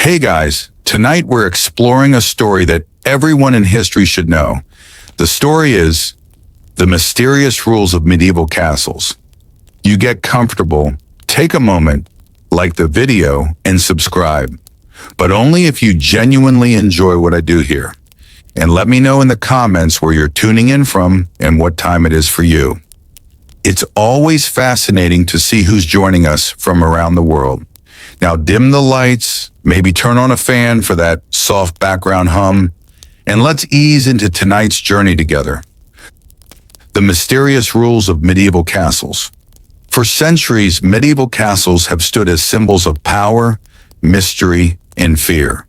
Hey guys, tonight we're exploring a story that everyone in history should know. The story is The Mysterious Rules of Medieval Castles. You get comfortable, take a moment, like the video, and subscribe. But only if you genuinely enjoy what I do here. And let me know in the comments where you're tuning in from and what time it is for you. It's always fascinating to see who's joining us from around the world. Now dim the lights, maybe turn on a fan for that soft background hum, and let's ease into tonight's journey together. The Mysterious Rules of Medieval Castles. For centuries, medieval castles have stood as symbols of power, mystery, and fear.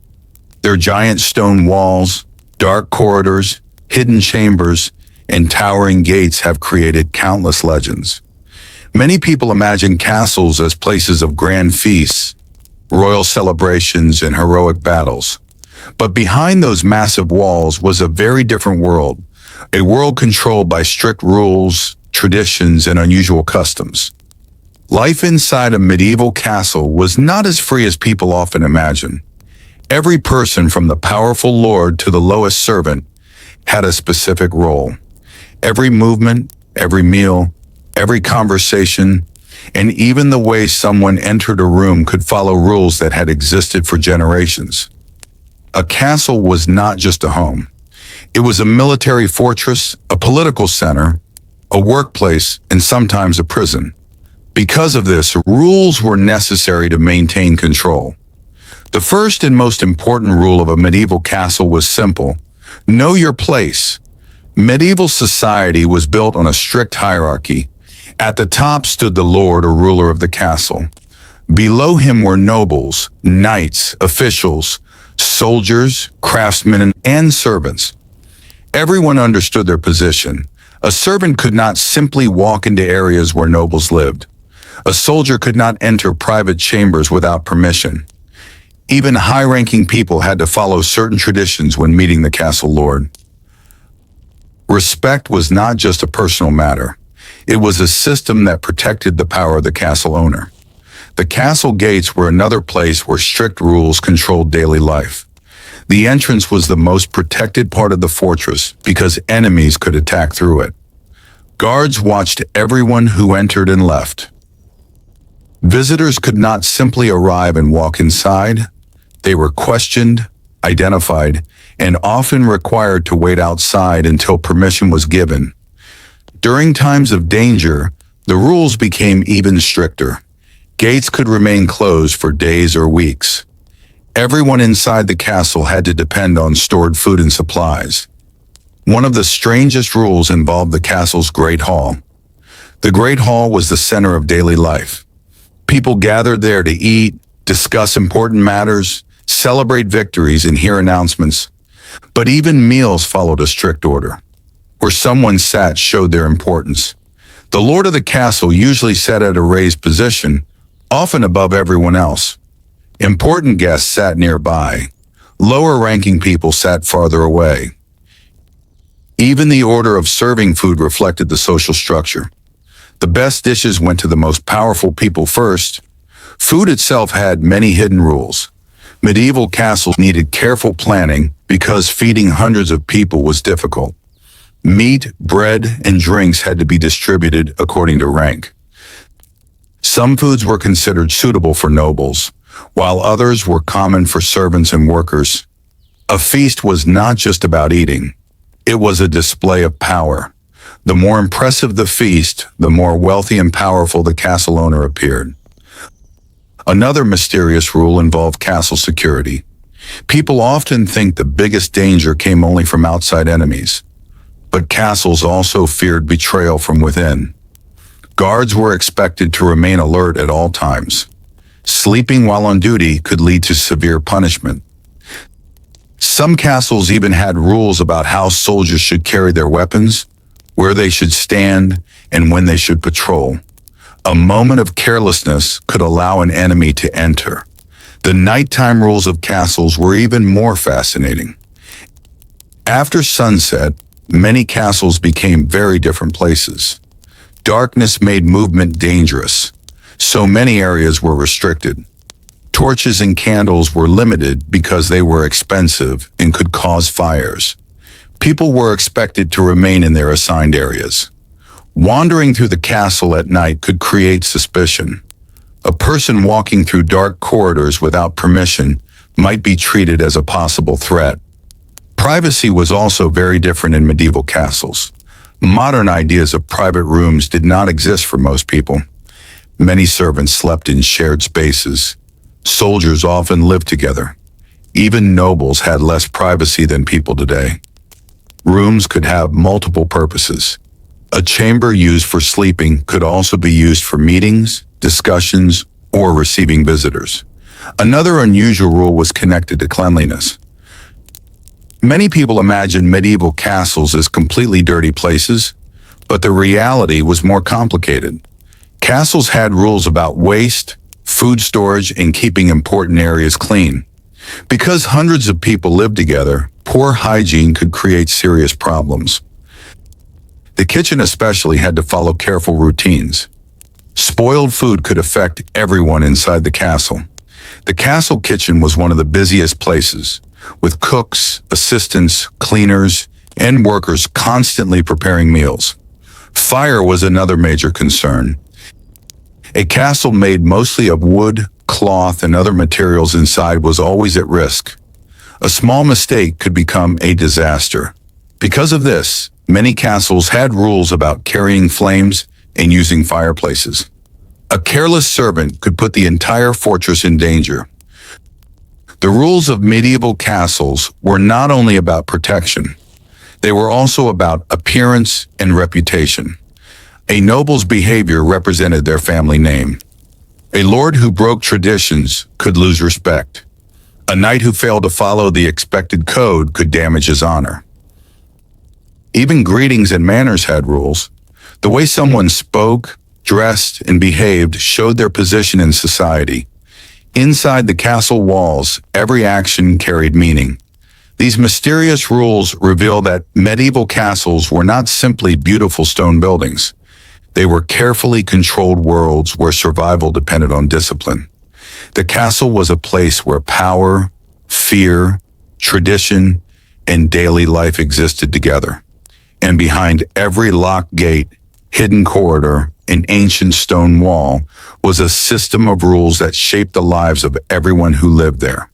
Their giant stone walls, dark corridors, hidden chambers, and towering gates have created countless legends. Many people imagine castles as places of grand feasts, royal celebrations, and heroic battles. But behind those massive walls was a very different world, a world controlled by strict rules, traditions, and unusual customs. Life inside a medieval castle was not as free as people often imagine. Every person, from the powerful lord to the lowest servant, had a specific role. Every movement, every meal, every conversation, and even the way someone entered a room could follow rules that had existed for generations. A castle was not just a home. It was a military fortress, a political center, a workplace, and sometimes a prison. Because of this, rules were necessary to maintain control. The first and most important rule of a medieval castle was simple: know your place. Medieval society was built on a strict hierarchy. At the top stood the lord or ruler of the castle. Below him were nobles, knights, officials, soldiers, craftsmen, and servants. Everyone understood their position. A servant could not simply walk into areas where nobles lived. A soldier could not enter private chambers without permission. Even high-ranking people had to follow certain traditions when meeting the castle lord. Respect was not just a personal matter. It was a system that protected the power of the castle owner. The castle gates were another place where strict rules controlled daily life. The entrance was the most protected part of the fortress because enemies could attack through it. Guards watched everyone who entered and left. Visitors could not simply arrive and walk inside. They were questioned, identified, and often required to wait outside until permission was given. During times of danger, the rules became even stricter. Gates could remain closed for days or weeks. Everyone inside the castle had to depend on stored food and supplies. One of the strangest rules involved the castle's Great Hall. The Great Hall was the center of daily life. People gathered there to eat, discuss important matters, celebrate victories, and hear announcements. But even meals followed a strict order. Where someone sat showed their importance. The lord of the castle usually sat at a raised position, often above everyone else. Important guests sat nearby. Lower-ranking people sat farther away. Even the order of serving food reflected the social structure. The best dishes went to the most powerful people first. Food itself had many hidden rules. Medieval castles needed careful planning because feeding hundreds of people was difficult. Meat, bread, and drinks had to be distributed according to rank. Some foods were considered suitable for nobles, while others were common for servants and workers. A feast was not just about eating. It was a display of power. The more impressive the feast, the more wealthy and powerful the castle owner appeared. Another mysterious rule involved castle security. People often think the biggest danger came only from outside enemies. But castles also feared betrayal from within. Guards were expected to remain alert at all times. Sleeping while on duty could lead to severe punishment. Some castles even had rules about how soldiers should carry their weapons, where they should stand, and when they should patrol. A moment of carelessness could allow an enemy to enter. The nighttime rules of castles were even more fascinating. After sunset, many castles became very different places. Darkness made movement dangerous, so many areas were restricted. Torches and candles were limited because they were expensive and could cause fires. People were expected to remain in their assigned areas. Wandering through the castle at night could create suspicion. A person walking through dark corridors without permission might be treated as a possible threat. Privacy was also very different in medieval castles. Modern ideas of private rooms did not exist for most people. Many servants slept in shared spaces. Soldiers often lived together. Even nobles had less privacy than people today. Rooms could have multiple purposes. A chamber used for sleeping could also be used for meetings, discussions, or receiving visitors. Another unusual rule was connected to cleanliness. Many people imagine medieval castles as completely dirty places, but the reality was more complicated. Castles had rules about waste, food storage, and keeping important areas clean. Because hundreds of people lived together, poor hygiene could create serious problems. The kitchen especially had to follow careful routines. Spoiled food could affect everyone inside the castle. The castle kitchen was one of the busiest places, with cooks, assistants, cleaners, and workers constantly preparing meals. Fire was another major concern. A castle made mostly of wood, cloth, and other materials inside was always at risk. A small mistake could become a disaster. Because of this, many castles had rules about carrying flames and using fireplaces. A careless servant could put the entire fortress in danger. The rules of medieval castles were not only about protection, they were also about appearance and reputation. A noble's behavior represented their family name. A lord who broke traditions could lose respect. A knight who failed to follow the expected code could damage his honor. Even greetings and manners had rules. The way someone spoke, dressed, and behaved showed their position in society. Inside the castle walls, every action carried meaning. These mysterious rules reveal that medieval castles were not simply beautiful stone buildings. They were carefully controlled worlds where survival depended on discipline. The castle was a place where power, fear, tradition, and daily life existed together. And behind every locked gate, hidden corridor, and ancient stone wall was a system of rules that shaped the lives of everyone who lived there.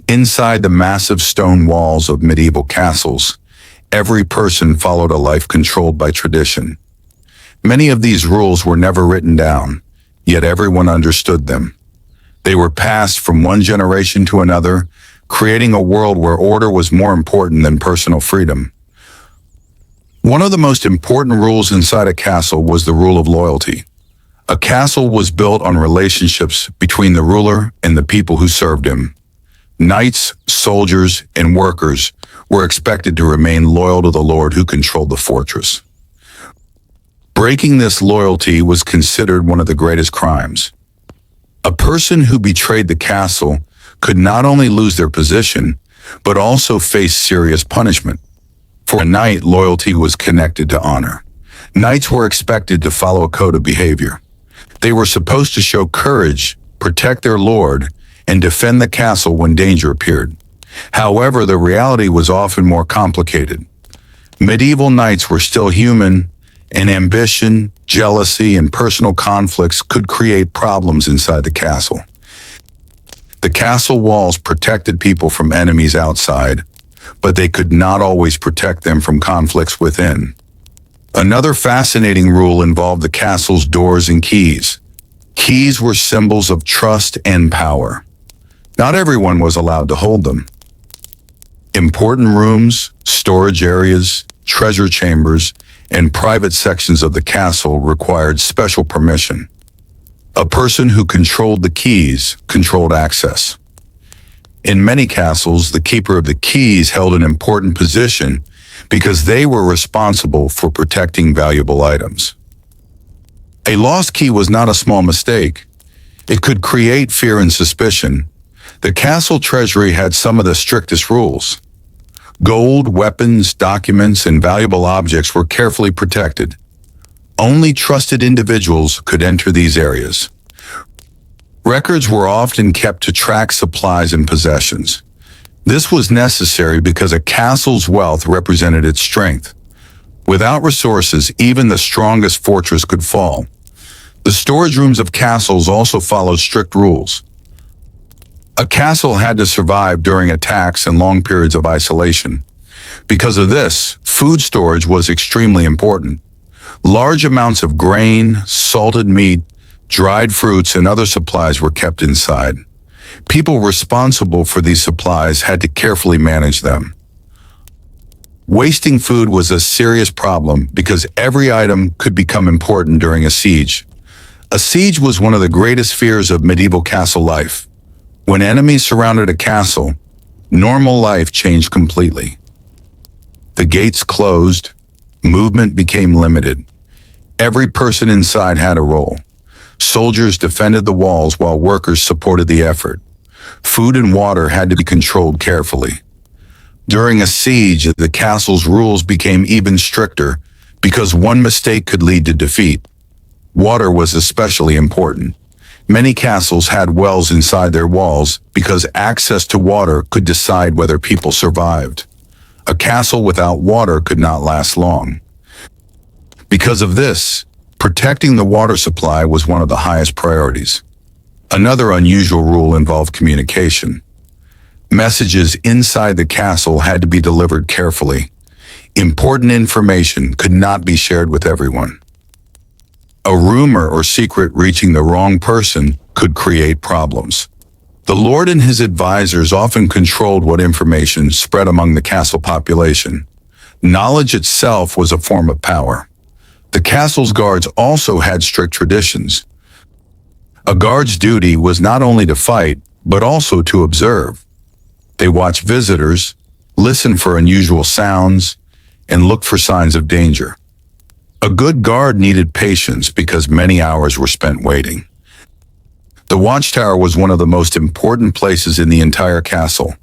Inside the massive stone walls of medieval castles, every person followed a life controlled by tradition. Many of these rules were never written down, yet everyone understood them. They were passed from one generation to another, creating a world where order was more important than personal freedom. One of the most important rules inside a castle was the rule of loyalty. A castle was built on relationships between the ruler and the people who served him. Knights, soldiers, and workers were expected to remain loyal to the lord who controlled the fortress. Breaking this loyalty was considered one of the greatest crimes. A person who betrayed the castle could not only lose their position, but also face serious punishment. For a knight, loyalty was connected to honor. Knights were expected to follow a code of behavior. They were supposed to show courage, protect their lord, and defend the castle when danger appeared. However, the reality was often more complicated. Medieval knights were still human, and ambition, jealousy, and personal conflicts could create problems inside the castle. The castle walls protected people from enemies outside, but they could not always protect them from conflicts within. Another fascinating rule involved the castle's doors and keys. Keys were symbols of trust and power. Not everyone was allowed to hold them. Important rooms, storage areas, treasure chambers, and private sections of the castle required special permission. A person who controlled the keys controlled access. In many castles, the keeper of the keys held an important position because they were responsible for protecting valuable items. A lost key was not a small mistake. It could create fear and suspicion. The castle treasury had some of the strictest rules. Gold, weapons, documents, and valuable objects were carefully protected. Only trusted individuals could enter these areas. Records were often kept to track supplies and possessions. This was necessary because a castle's wealth represented its strength. Without resources, even the strongest fortress could fall. The storage rooms of castles also followed strict rules. A castle had to survive during attacks and long periods of isolation. Because of this, food storage was extremely important. Large amounts of grain, salted meat, dried fruits, and other supplies were kept inside. People responsible for these supplies had to carefully manage them. Wasting food was a serious problem because every item could become important during a siege. A siege was one of the greatest fears of medieval castle life. When enemies surrounded a castle, normal life changed completely. The gates closed, movement became limited. Every person inside had a role. Soldiers defended the walls while workers supported the effort. Food and water had to be controlled carefully. During a siege, the castle's rules became even stricter because one mistake could lead to defeat. Water was especially important. Many castles had wells inside their walls because access to water could decide whether people survived. A castle without water could not last long. Because of this, protecting the water supply was one of the highest priorities. Another unusual rule involved communication. Messages inside the castle had to be delivered carefully. Important information could not be shared with everyone. A rumor or secret reaching the wrong person could create problems. The lord and his advisors often controlled what information spread among the castle population. Knowledge itself was a form of power. The castle's guards also had strict traditions. A guard's duty was not only to fight, but also to observe. They watched visitors, listened for unusual sounds, and looked for signs of danger. A good guard needed patience because many hours were spent waiting. The watchtower was one of the most important places in the entire castle.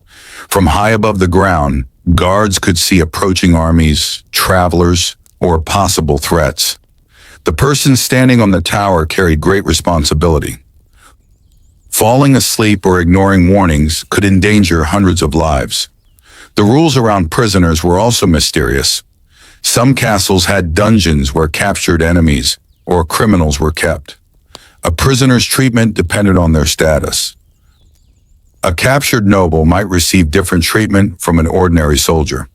From high above the ground, guards could see approaching armies, travelers, or possible threats. The person standing on the tower carried great responsibility. Falling asleep or ignoring warnings could endanger hundreds of lives. The rules around prisoners were also mysterious. Some castles had dungeons where captured enemies or criminals were kept. A prisoner's treatment depended on their status. A captured noble might receive different treatment from an ordinary soldier.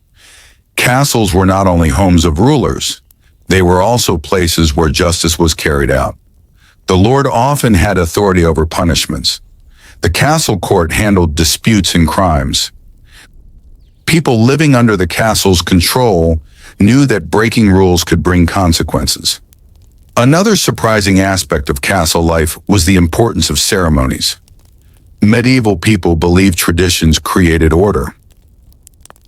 Castles were not only homes of rulers, they were also places where justice was carried out. The lord often had authority over punishments. The castle court handled disputes and crimes. People living under the castle's control knew that breaking rules could bring consequences. Another surprising aspect of castle life was the importance of ceremonies. Medieval people believed traditions created order.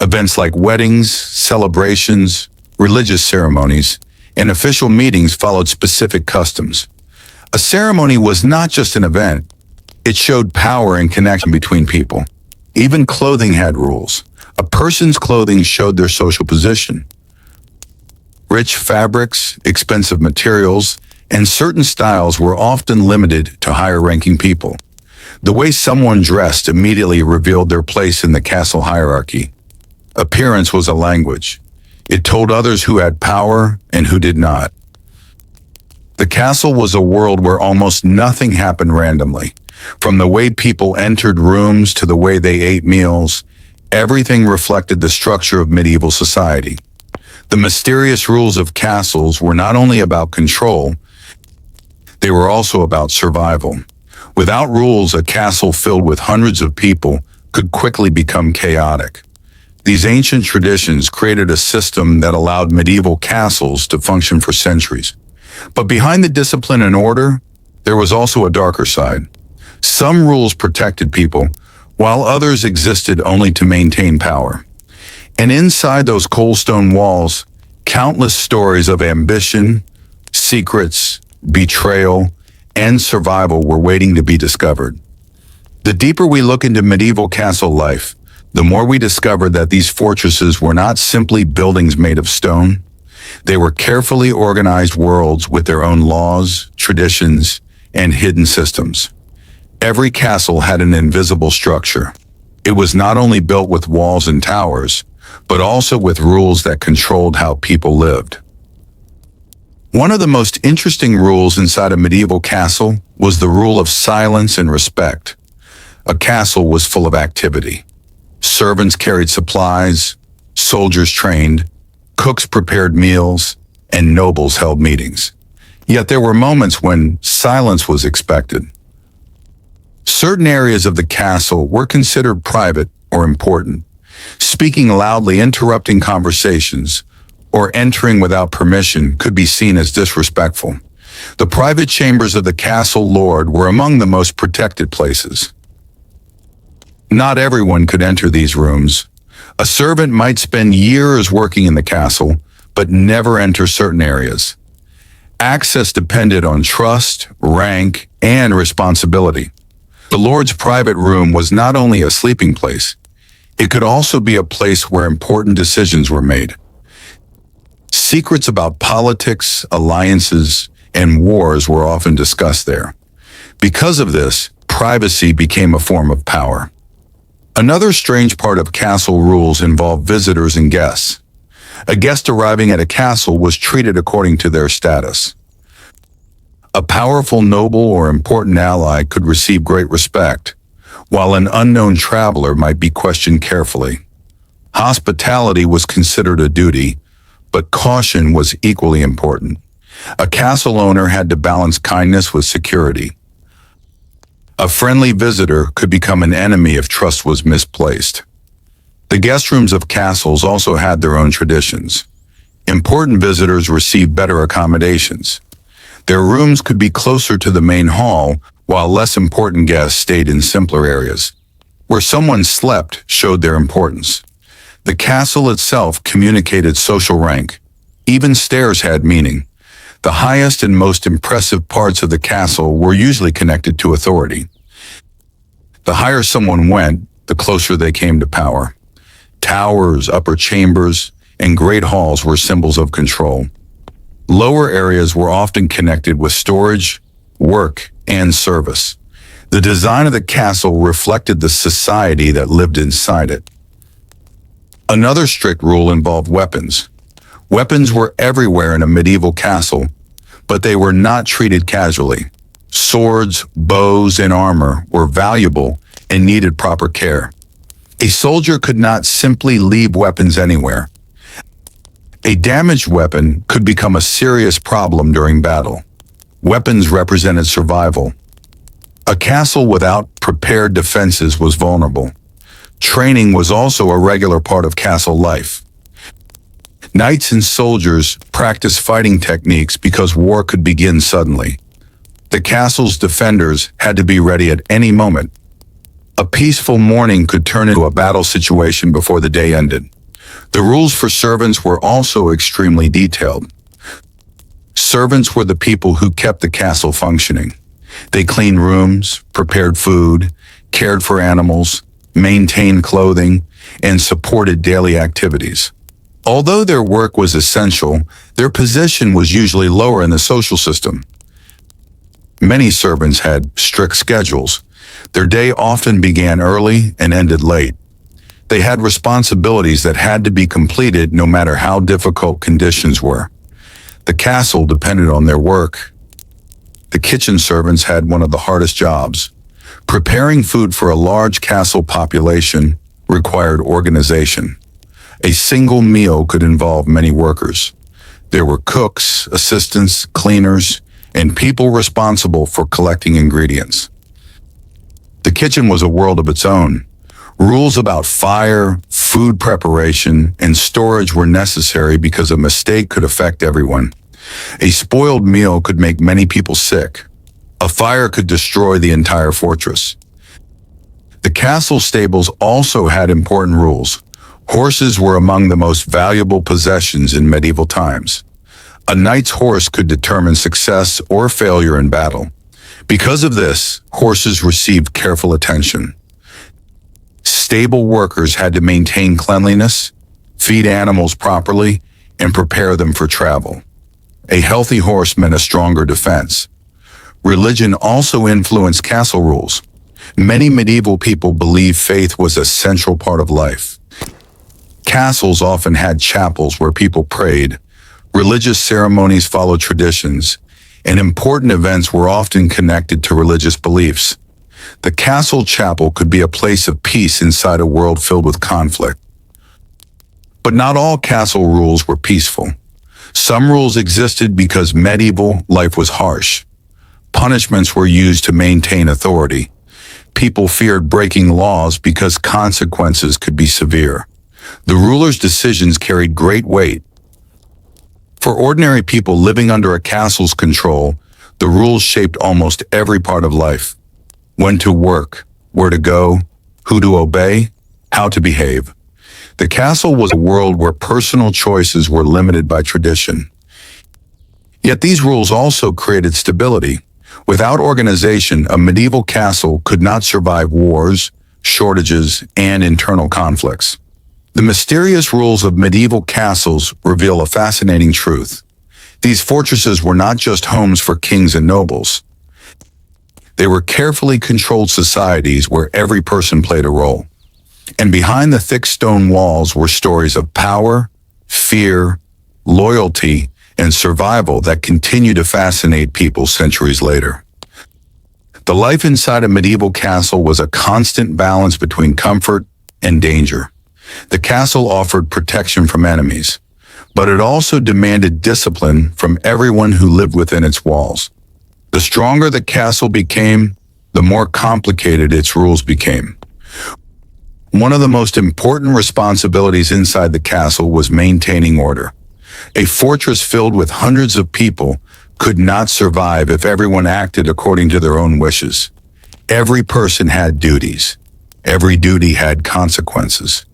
Events like weddings, celebrations, religious ceremonies, and official meetings followed specific customs. A ceremony was not just an event. It showed power and connection between people. Even clothing had rules. A person's clothing showed their social position. Rich fabrics, expensive materials, and certain styles were often limited to higher-ranking people. The way someone dressed immediately revealed their place in the castle hierarchy. Appearance was a language. It told others who had power and who did not. The castle was a world where almost nothing happened randomly. From the way people entered rooms to the way they ate meals, everything reflected the structure of medieval society. The mysterious rules of castles were not only about control, they were also about survival. Without rules, a castle filled with hundreds of people could quickly become chaotic. These ancient traditions created a system that allowed medieval castles to function for centuries. But behind the discipline and order, there was also a darker side. Some rules protected people, while others existed only to maintain power. And inside those cold stone walls, countless stories of ambition, secrets, betrayal, and survival were waiting to be discovered. The deeper we look into medieval castle life, the more we discover that these fortresses were not simply buildings made of stone. They were carefully organized worlds with their own laws, traditions, and hidden systems. Every castle had an invisible structure. It was not only built with walls and towers, but also with rules that controlled how people lived. One of the most interesting rules inside a medieval castle was the rule of silence and respect. A castle was full of activity. Servants carried supplies, soldiers trained, cooks prepared meals, and nobles held meetings. Yet there were moments when silence was expected. Certain areas of the castle were considered private or important. Speaking loudly, interrupting conversations, or entering without permission could be seen as disrespectful. The private chambers of the castle lord were among the most protected places. Not everyone could enter these rooms. A servant might spend years working in the castle, but never enter certain areas. Access depended on trust, rank, and responsibility. The lord's private room was not only a sleeping place, it could also be a place where important decisions were made. Secrets about politics, alliances, and wars were often discussed there. Because of this, privacy became a form of power. Another strange part of castle rules involved visitors and guests. A guest arriving at a castle was treated according to their status. A powerful noble or important ally could receive great respect, while an unknown traveler might be questioned carefully. Hospitality was considered a duty, but caution was equally important. A castle owner had to balance kindness with security. A friendly visitor could become an enemy if trust was misplaced. The guest rooms of castles also had their own traditions. Important visitors received better accommodations. Their rooms could be closer to the main hall, while less important guests stayed in simpler areas. Where someone slept showed their importance. The castle itself communicated social rank. Even stairs had meaning. The highest and most impressive parts of the castle were usually connected to authority. The higher someone went, the closer they came to power. Towers, upper chambers, and great halls were symbols of control. Lower areas were often connected with storage, work, and service. The design of the castle reflected the society that lived inside it. Another strict rule involved weapons. Weapons were everywhere in a medieval castle, but they were not treated casually. Swords, bows, and armor were valuable and needed proper care. A soldier could not simply leave weapons anywhere. A damaged weapon could become a serious problem during battle. Weapons represented survival. A castle without prepared defenses was vulnerable. Training was also a regular part of castle life. Knights and soldiers practiced fighting techniques because war could begin suddenly. The castle's defenders had to be ready at any moment. A peaceful morning could turn into a battle situation before the day ended. The rules for servants were also extremely detailed. Servants were the people who kept the castle functioning. They cleaned rooms, prepared food, cared for animals, maintained clothing, and supported daily activities. Although their work was essential, their position was usually lower in the social system. Many servants had strict schedules. Their day often began early and ended late. They had responsibilities that had to be completed no matter how difficult conditions were. The castle depended on their work. The kitchen servants had one of the hardest jobs. Preparing food for a large castle population required organization. A single meal could involve many workers. There were cooks, assistants, cleaners, and people responsible for collecting ingredients. The kitchen was a world of its own. Rules about fire, food preparation, and storage were necessary because a mistake could affect everyone. A spoiled meal could make many people sick. A fire could destroy the entire fortress. The castle stables also had important rules. Horses were among the most valuable possessions in medieval times. A knight's horse could determine success or failure in battle. Because of this, horses received careful attention. Stable workers had to maintain cleanliness, feed animals properly, and prepare them for travel. A healthy horse meant a stronger defense. Religion also influenced castle rules. Many medieval people believed faith was a central part of life. Castles often had chapels where people prayed, religious ceremonies followed traditions, and important events were often connected to religious beliefs. The castle chapel could be a place of peace inside a world filled with conflict. But not all castle rules were peaceful. Some rules existed because medieval life was harsh. Punishments were used to maintain authority. People feared breaking laws because consequences could be severe. The ruler's decisions carried great weight. For ordinary people living under a castle's control, the rules shaped almost every part of life. When to work, where to go, who to obey, how to behave. The castle was a world where personal choices were limited by tradition. Yet these rules also created stability. Without organization, a medieval castle could not survive wars, shortages, and internal conflicts. The mysterious rules of medieval castles reveal a fascinating truth. These fortresses were not just homes for kings and nobles. They were carefully controlled societies where every person played a role. And behind the thick stone walls were stories of power, fear, loyalty, and survival that continue to fascinate people centuries later. The life inside a medieval castle was a constant balance between comfort and danger. The castle offered protection from enemies, but it also demanded discipline from everyone who lived within its walls. The stronger the castle became, the more complicated its rules became. One of the most important responsibilities inside the castle was maintaining order. A fortress filled with hundreds of people could not survive if everyone acted according to their own wishes. Every person had duties. Every duty had consequences.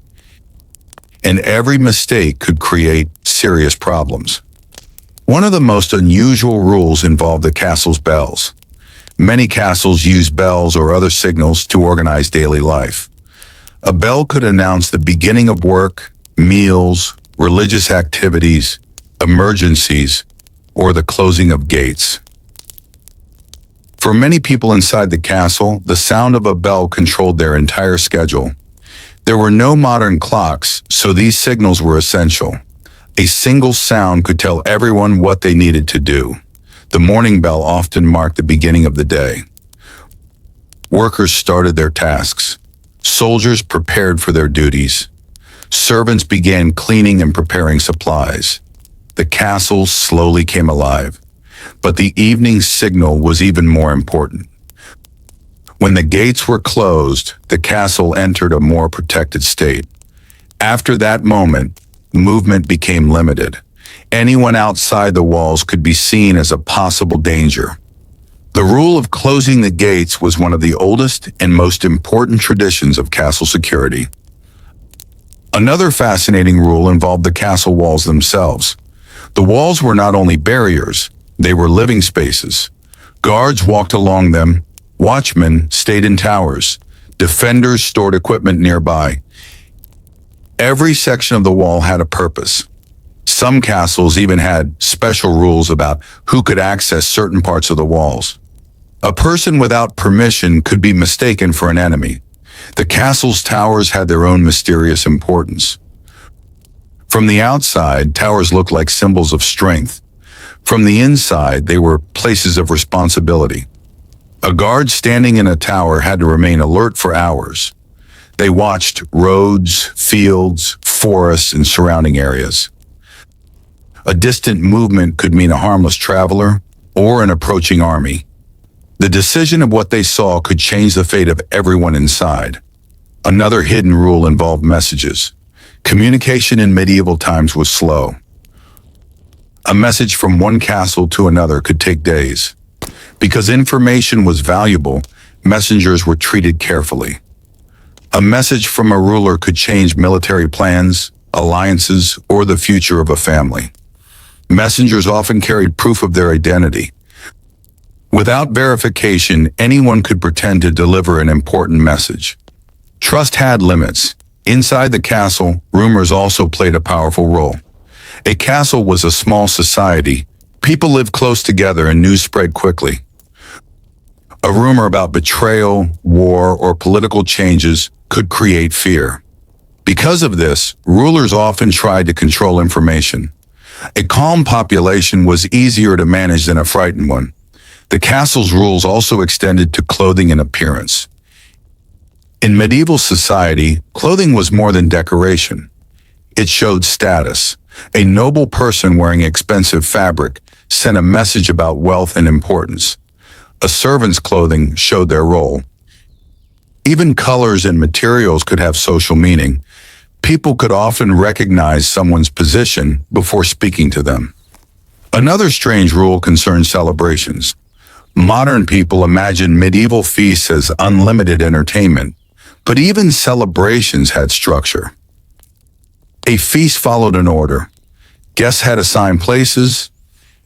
And every mistake could create serious problems. One of the most unusual rules involved the castle's bells. Many castles used bells or other signals to organize daily life. A bell could announce the beginning of work, meals, religious activities, emergencies, or the closing of gates. For many people inside the castle, the sound of a bell controlled their entire schedule. There were no modern clocks, so these signals were essential. A single sound could tell everyone what they needed to do. The morning bell often marked the beginning of the day. Workers started their tasks. Soldiers prepared for their duties. Servants began cleaning and preparing supplies. The castle slowly came alive. But the evening signal was even more important. When the gates were closed, the castle entered a more protected state. After that moment, movement became limited. Anyone outside the walls could be seen as a possible danger. The rule of closing the gates was one of the oldest and most important traditions of castle security. Another fascinating rule involved the castle walls themselves. The walls were not only barriers, they were living spaces. Guards walked along them, watchmen stayed in towers, defenders stored equipment nearby. Every section of the wall had a purpose. Some castles even had special rules about who could access certain parts of the walls. A person without permission could be mistaken for an enemy. The castle's towers had their own mysterious importance. From the outside, towers looked like symbols of strength. From the inside, they were places of responsibility. A guard standing in a tower had to remain alert for hours. They watched roads, fields, forests, and surrounding areas. A distant movement could mean a harmless traveler or an approaching army. The decision of what they saw could change the fate of everyone inside. Another hidden rule involved messages. Communication in medieval times was slow. A message from one castle to another could take days. Because information was valuable, messengers were treated carefully. A message from a ruler could change military plans, alliances, or the future of a family. Messengers often carried proof of their identity. Without verification, anyone could pretend to deliver an important message. Trust had limits. Inside the castle, rumors also played a powerful role. A castle was a small society. People lived close together and news spread quickly. A rumor about betrayal, war, or political changes could create fear. Because of this, rulers often tried to control information. A calm population was easier to manage than a frightened one. The castle's rules also extended to clothing and appearance. In medieval society, clothing was more than decoration. It showed status. A noble person wearing expensive fabric sent a message about wealth and importance. A servant's clothing showed their role. Even colors and materials could have social meaning. People could often recognize someone's position before speaking to them. Another strange rule concerned celebrations. Modern people imagine medieval feasts as unlimited entertainment, but even celebrations had structure. A feast followed an order. Guests had assigned places.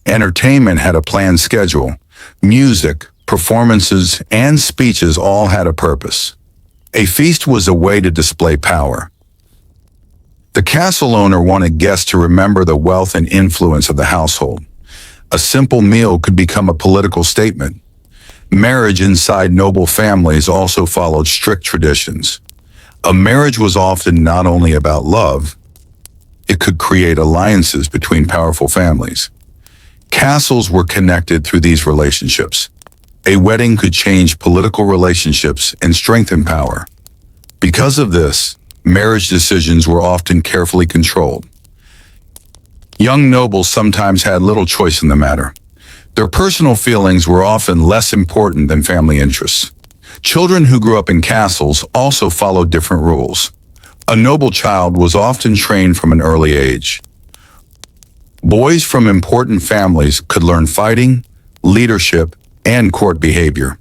Entertainment had a planned schedule. Music, performances, and speeches all had a purpose. A feast was a way to display power. The castle owner wanted guests to remember the wealth and influence of the household. A simple meal could become a political statement. Marriage inside noble families also followed strict traditions. A marriage was often not only about love, it could create alliances between powerful families. Castles were connected through these relationships. A wedding could change political relationships and strengthen power. Because of this, marriage decisions were often carefully controlled. Young nobles sometimes had little choice in the matter. Their personal feelings were often less important than family interests. Children who grew up in castles also followed different rules. A noble child was often trained from an early age. Boys from important families could learn fighting, leadership, and court behavior.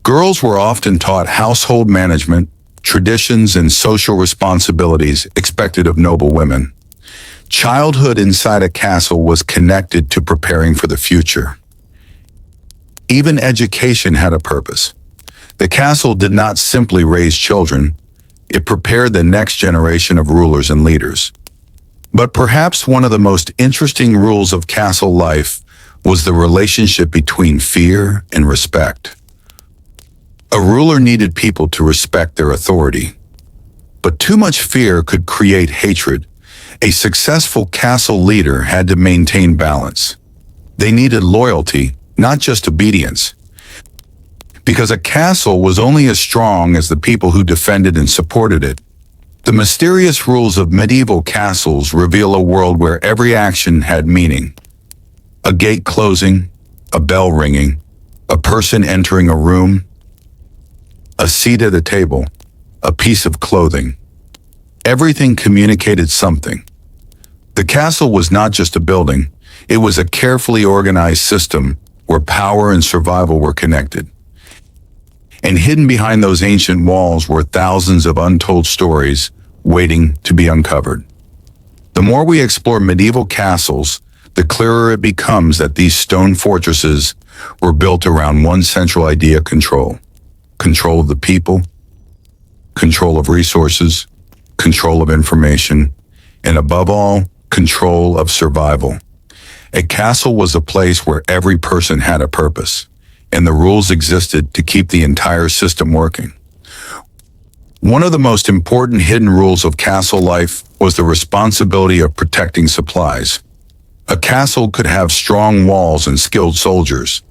Girls were often taught household management, traditions, and social responsibilities expected of noble women. Childhood inside a castle was connected to preparing for the future. Even education had a purpose. The castle did not simply raise children, it prepared the next generation of rulers and leaders. But perhaps one of the most interesting rules of castle life was the relationship between fear and respect. A ruler needed people to respect their authority. But too much fear could create hatred. A successful castle leader had to maintain balance. They needed loyalty, not just obedience. Because a castle was only as strong as the people who defended and supported it. The mysterious rules of medieval castles reveal a world where every action had meaning. A gate closing, a bell ringing, a person entering a room, a seat at a table, a piece of clothing. Everything communicated something. The castle was not just a building, it was a carefully organized system where power and survival were connected. And hidden behind those ancient walls were thousands of untold stories waiting to be uncovered. The more we explore medieval castles, the clearer it becomes that these stone fortresses were built around one central idea: control. Control of the people, control of resources, control of information, and above all, control of survival. A castle was a place where every person had a purpose, and the rules existed to keep the entire system working. One of the most important hidden rules of castle life was the responsibility of protecting supplies. A castle could have strong walls and skilled soldiers,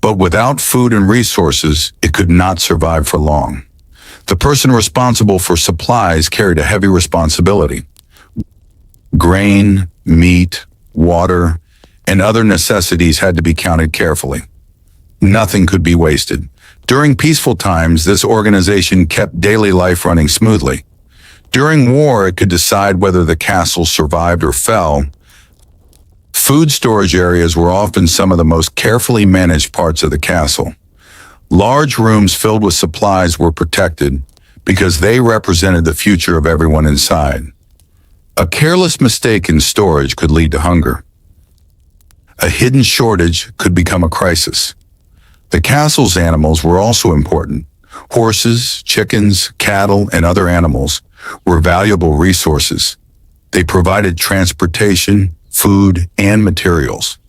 but without food and resources, it could not survive for long. The person responsible for supplies carried a heavy responsibility. Grain, meat, water, and other necessities had to be counted carefully. Nothing could be wasted. During peaceful times, this organization kept daily life running smoothly. During war, it could decide whether the castle survived or fell. Food storage areas were often some of the most carefully managed parts of the castle. Large rooms filled with supplies were protected because they represented the future of everyone inside. A careless mistake in storage could lead to hunger. A hidden shortage could become a crisis. The castle's animals were also important. Horses, chickens, cattle, and other animals were valuable resources. They provided transportation, food, and materials.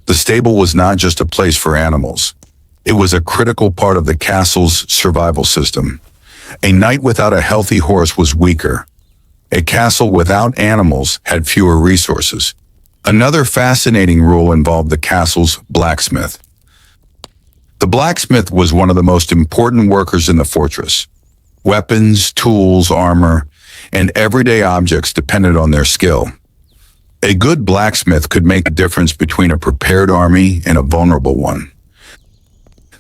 The stable was not just a place for animals. It was a critical part of the castle's survival system. A knight without a healthy horse was weaker. A castle without animals had fewer resources. Another fascinating rule involved the castle's blacksmith. The blacksmith was one of the most important workers in the fortress. Weapons, tools, armor, and everyday objects depended on their skill. A good blacksmith could make a difference between a prepared army and a vulnerable one.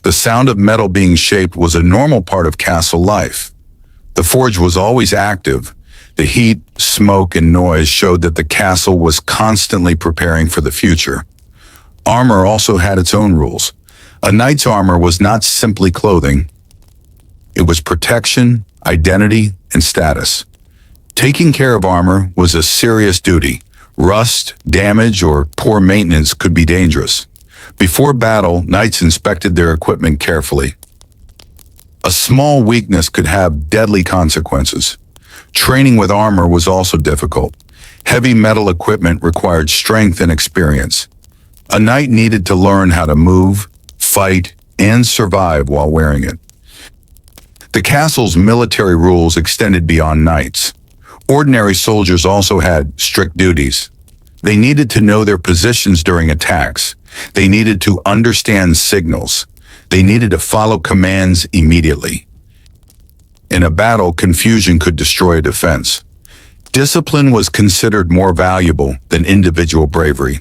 The sound of metal being shaped was a normal part of castle life. The forge was always active. The heat, smoke, and noise showed that the castle was constantly preparing for the future. Armor also had its own rules. A knight's armor was not simply clothing. It was protection, identity, and status. Taking care of armor was a serious duty. Rust, damage, or poor maintenance could be dangerous. Before battle, knights inspected their equipment carefully. A small weakness could have deadly consequences. Training with armor was also difficult. Heavy metal equipment required strength and experience. A knight needed to learn how to move, fight, and survive while wearing it. The castle's military rules extended beyond knights. Ordinary soldiers also had strict duties. They needed to know their positions during attacks. They needed to understand signals. They needed to follow commands immediately. In a battle, confusion could destroy a defense. Discipline was considered more valuable than individual bravery.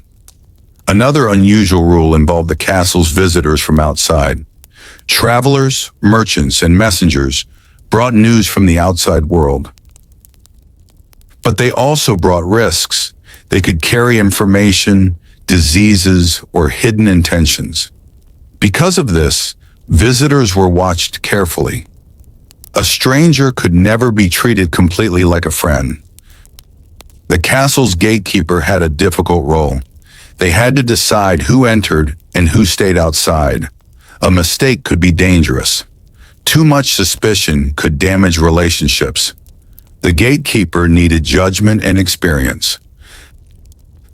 Another unusual rule involved the castle's visitors from outside. Travelers, merchants, and messengers brought news from the outside world. But they also brought risks. They could carry information, diseases, or hidden intentions. Because of this, visitors were watched carefully. A stranger could never be treated completely like a friend. The castle's gatekeeper had a difficult role. They had to decide who entered and who stayed outside. A mistake could be dangerous. Too much suspicion could damage relationships. The gatekeeper needed judgment and experience.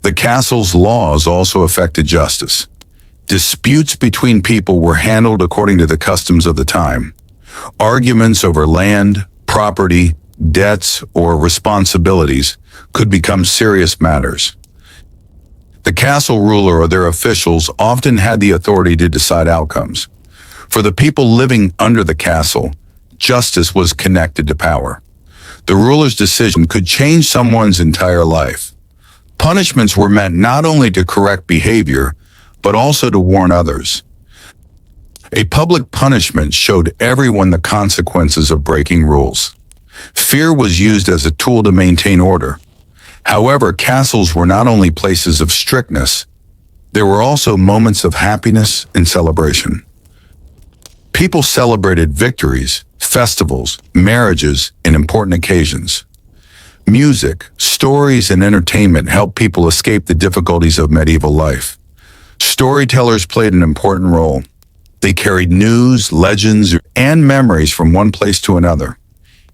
The castle's laws also affected justice. Disputes between people were handled according to the customs of the time. Arguments over land, property, debts, or responsibilities could become serious matters. The castle ruler or their officials often had the authority to decide outcomes. For the people living under the castle, justice was connected to power. The ruler's decision could change someone's entire life. Punishments were meant not only to correct behavior, but also to warn others. A public punishment showed everyone the consequences of breaking rules. Fear was used as a tool to maintain order. However, castles were not only places of strictness, there were also moments of happiness and celebration. People celebrated victories, festivals, marriages, and important occasions. Music, stories, and entertainment helped people escape the difficulties of medieval life. Storytellers played an important role. They carried news, legends, and memories from one place to another.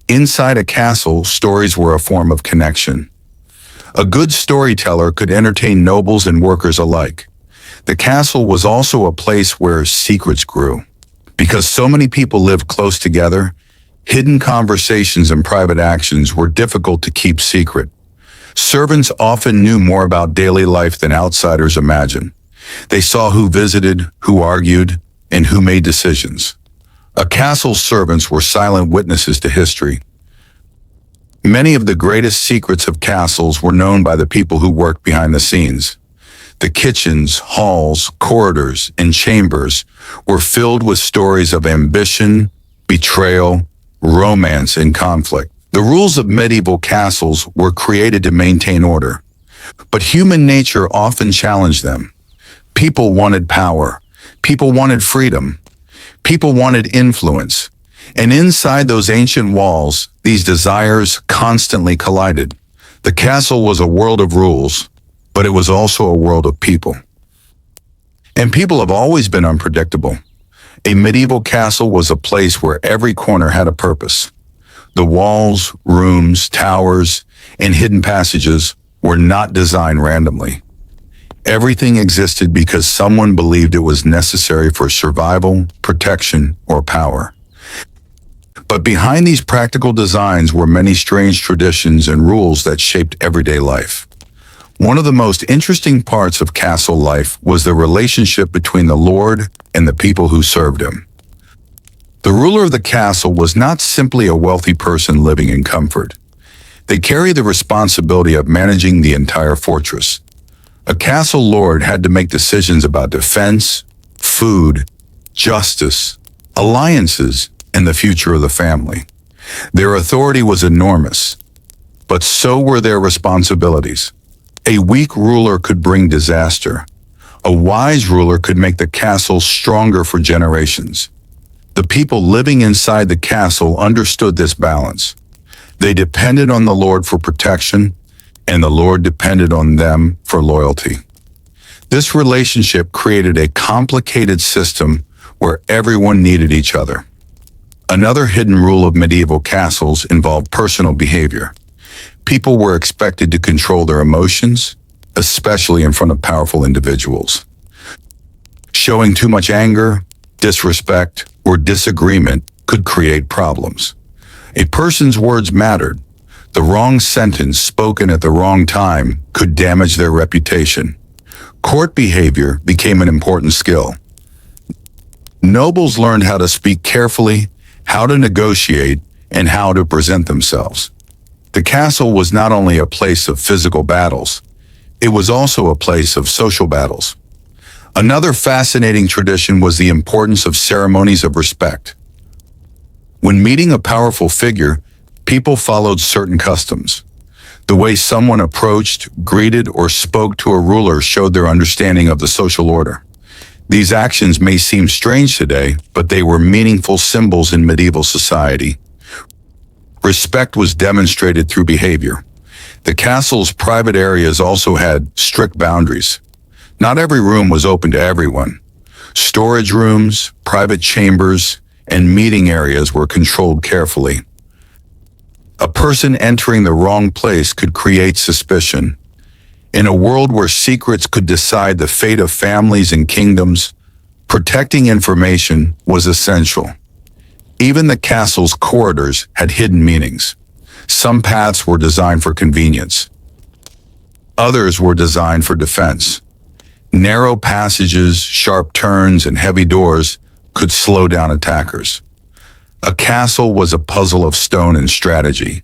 Inside a castle, stories were a form of connection. A good storyteller could entertain nobles and workers alike. The castle was also a place where secrets grew. Because so many people lived close together, hidden conversations and private actions were difficult to keep secret. Servants often knew more about daily life than outsiders imagined. They saw who visited, who argued, and who made decisions. A castle's servants were silent witnesses to history. Many of the greatest secrets of castles were known by the people who worked behind the scenes. The kitchens, halls, corridors, and chambers were filled with stories of ambition, betrayal, romance, and conflict. The rules of medieval castles were created to maintain order, but human nature often challenged them. People wanted power. People wanted freedom. People wanted influence. And inside those ancient walls, these desires constantly collided. The castle was a world of rules, but it was also a world of people. And people have always been unpredictable. A medieval castle was a place where every corner had a purpose. The walls, rooms, towers, and hidden passages were not designed randomly. Everything existed because someone believed it was necessary for survival, protection, or power. But behind these practical designs were many strange traditions and rules that shaped everyday life. One of the most interesting parts of castle life was the relationship between the lord and the people who served him. The ruler of the castle was not simply a wealthy person living in comfort. They carried the responsibility of managing the entire fortress. A castle lord had to make decisions about defense, food, justice, alliances, and the future of the family. Their authority was enormous, but so were their responsibilities. A weak ruler could bring disaster. A wise ruler could make the castle stronger for generations. The people living inside the castle understood this balance. They depended on the Lord for protection, and the Lord depended on them for loyalty. This relationship created a complicated system where everyone needed each other. Another hidden rule of medieval castles involved personal behavior. People were expected to control their emotions, especially in front of powerful individuals. Showing too much anger, disrespect, or disagreement could create problems. A person's words mattered. The wrong sentence spoken at the wrong time could damage their reputation. Court behavior became an important skill. Nobles learned how to speak carefully, how to negotiate, and how to present themselves. The castle was not only a place of physical battles, it was also a place of social battles. Another fascinating tradition was the importance of ceremonies of respect. When meeting a powerful figure, people followed certain customs. The way someone approached, greeted, or spoke to a ruler showed their understanding of the social order. These actions may seem strange today, but they were meaningful symbols in medieval society. Respect was demonstrated through behavior. The castle's private areas also had strict boundaries. Not every room was open to everyone. Storage rooms, private chambers, and meeting areas were controlled carefully. A person entering the wrong place could create suspicion. In a world where secrets could decide the fate of families and kingdoms, protecting information was essential. Even the castle's corridors had hidden meanings. Some paths were designed for convenience. Others were designed for defense. Narrow passages, sharp turns, and heavy doors could slow down attackers. A castle was a puzzle of stone and strategy.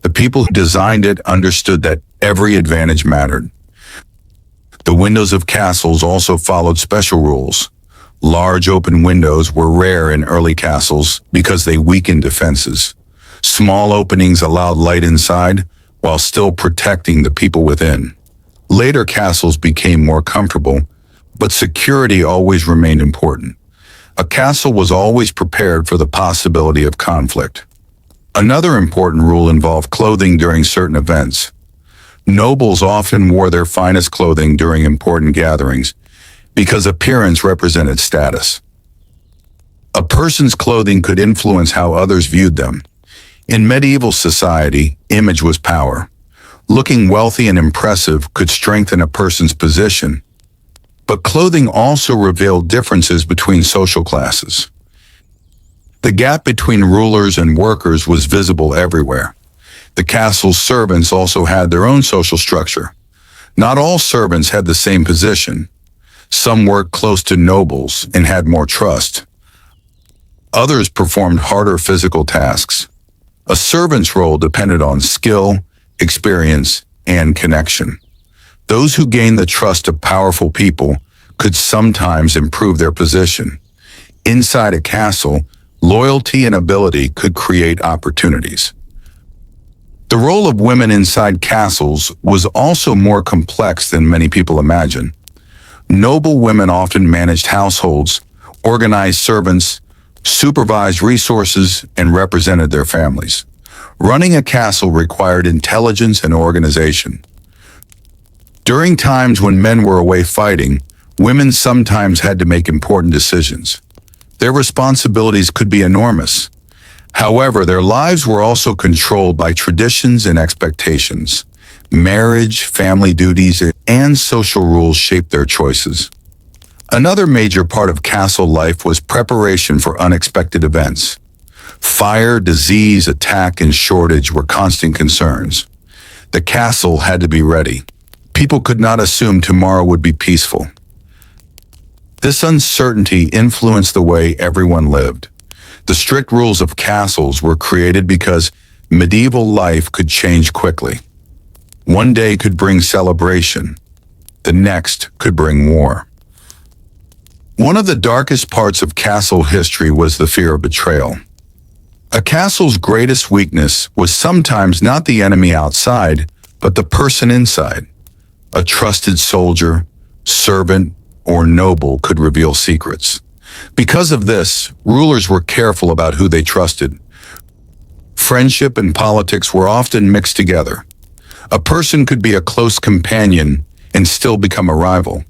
The people who designed it understood that every advantage mattered. The windows of castles also followed special rules. Large open windows were rare in early castles because they weakened defenses. Small openings allowed light inside while still protecting the people within. Later castles became more comfortable, but security always remained important. A castle was always prepared for the possibility of conflict. Another important rule involved clothing during certain events. Nobles often wore their finest clothing during important gatherings because appearance represented status. A person's clothing could influence how others viewed them. In medieval society, image was power. Looking wealthy and impressive could strengthen a person's position. But clothing also revealed differences between social classes. The gap between rulers and workers was visible everywhere. The castle's servants also had their own social structure. Not all servants had the same position. Some worked close to nobles and had more trust. Others performed harder physical tasks. A servant's role depended on skill, experience, and connection. Those who gained the trust of powerful people could sometimes improve their position. Inside a castle, loyalty and ability could create opportunities. The role of women inside castles was also more complex than many people imagine. Noble women often managed households, organized servants, supervised resources, and represented their families. Running a castle required intelligence and organization. During times when men were away fighting, women sometimes had to make important decisions. Their responsibilities could be enormous. However, their lives were also controlled by traditions and expectations. Marriage, family duties, and social rules shaped their choices. Another major part of castle life was preparation for unexpected events. Fire, disease, attack, and shortage were constant concerns. The castle had to be ready. People could not assume tomorrow would be peaceful. This uncertainty influenced the way everyone lived. The strict rules of castles were created because medieval life could change quickly. One day could bring celebration. The next could bring war. One of the darkest parts of castle history was the fear of betrayal. A castle's greatest weakness was sometimes not the enemy outside, but the person inside. A trusted soldier, servant, or noble could reveal secrets. Because of this, rulers were careful about who they trusted. Friendship and politics were often mixed together. A person could be a close companion and still become a rival.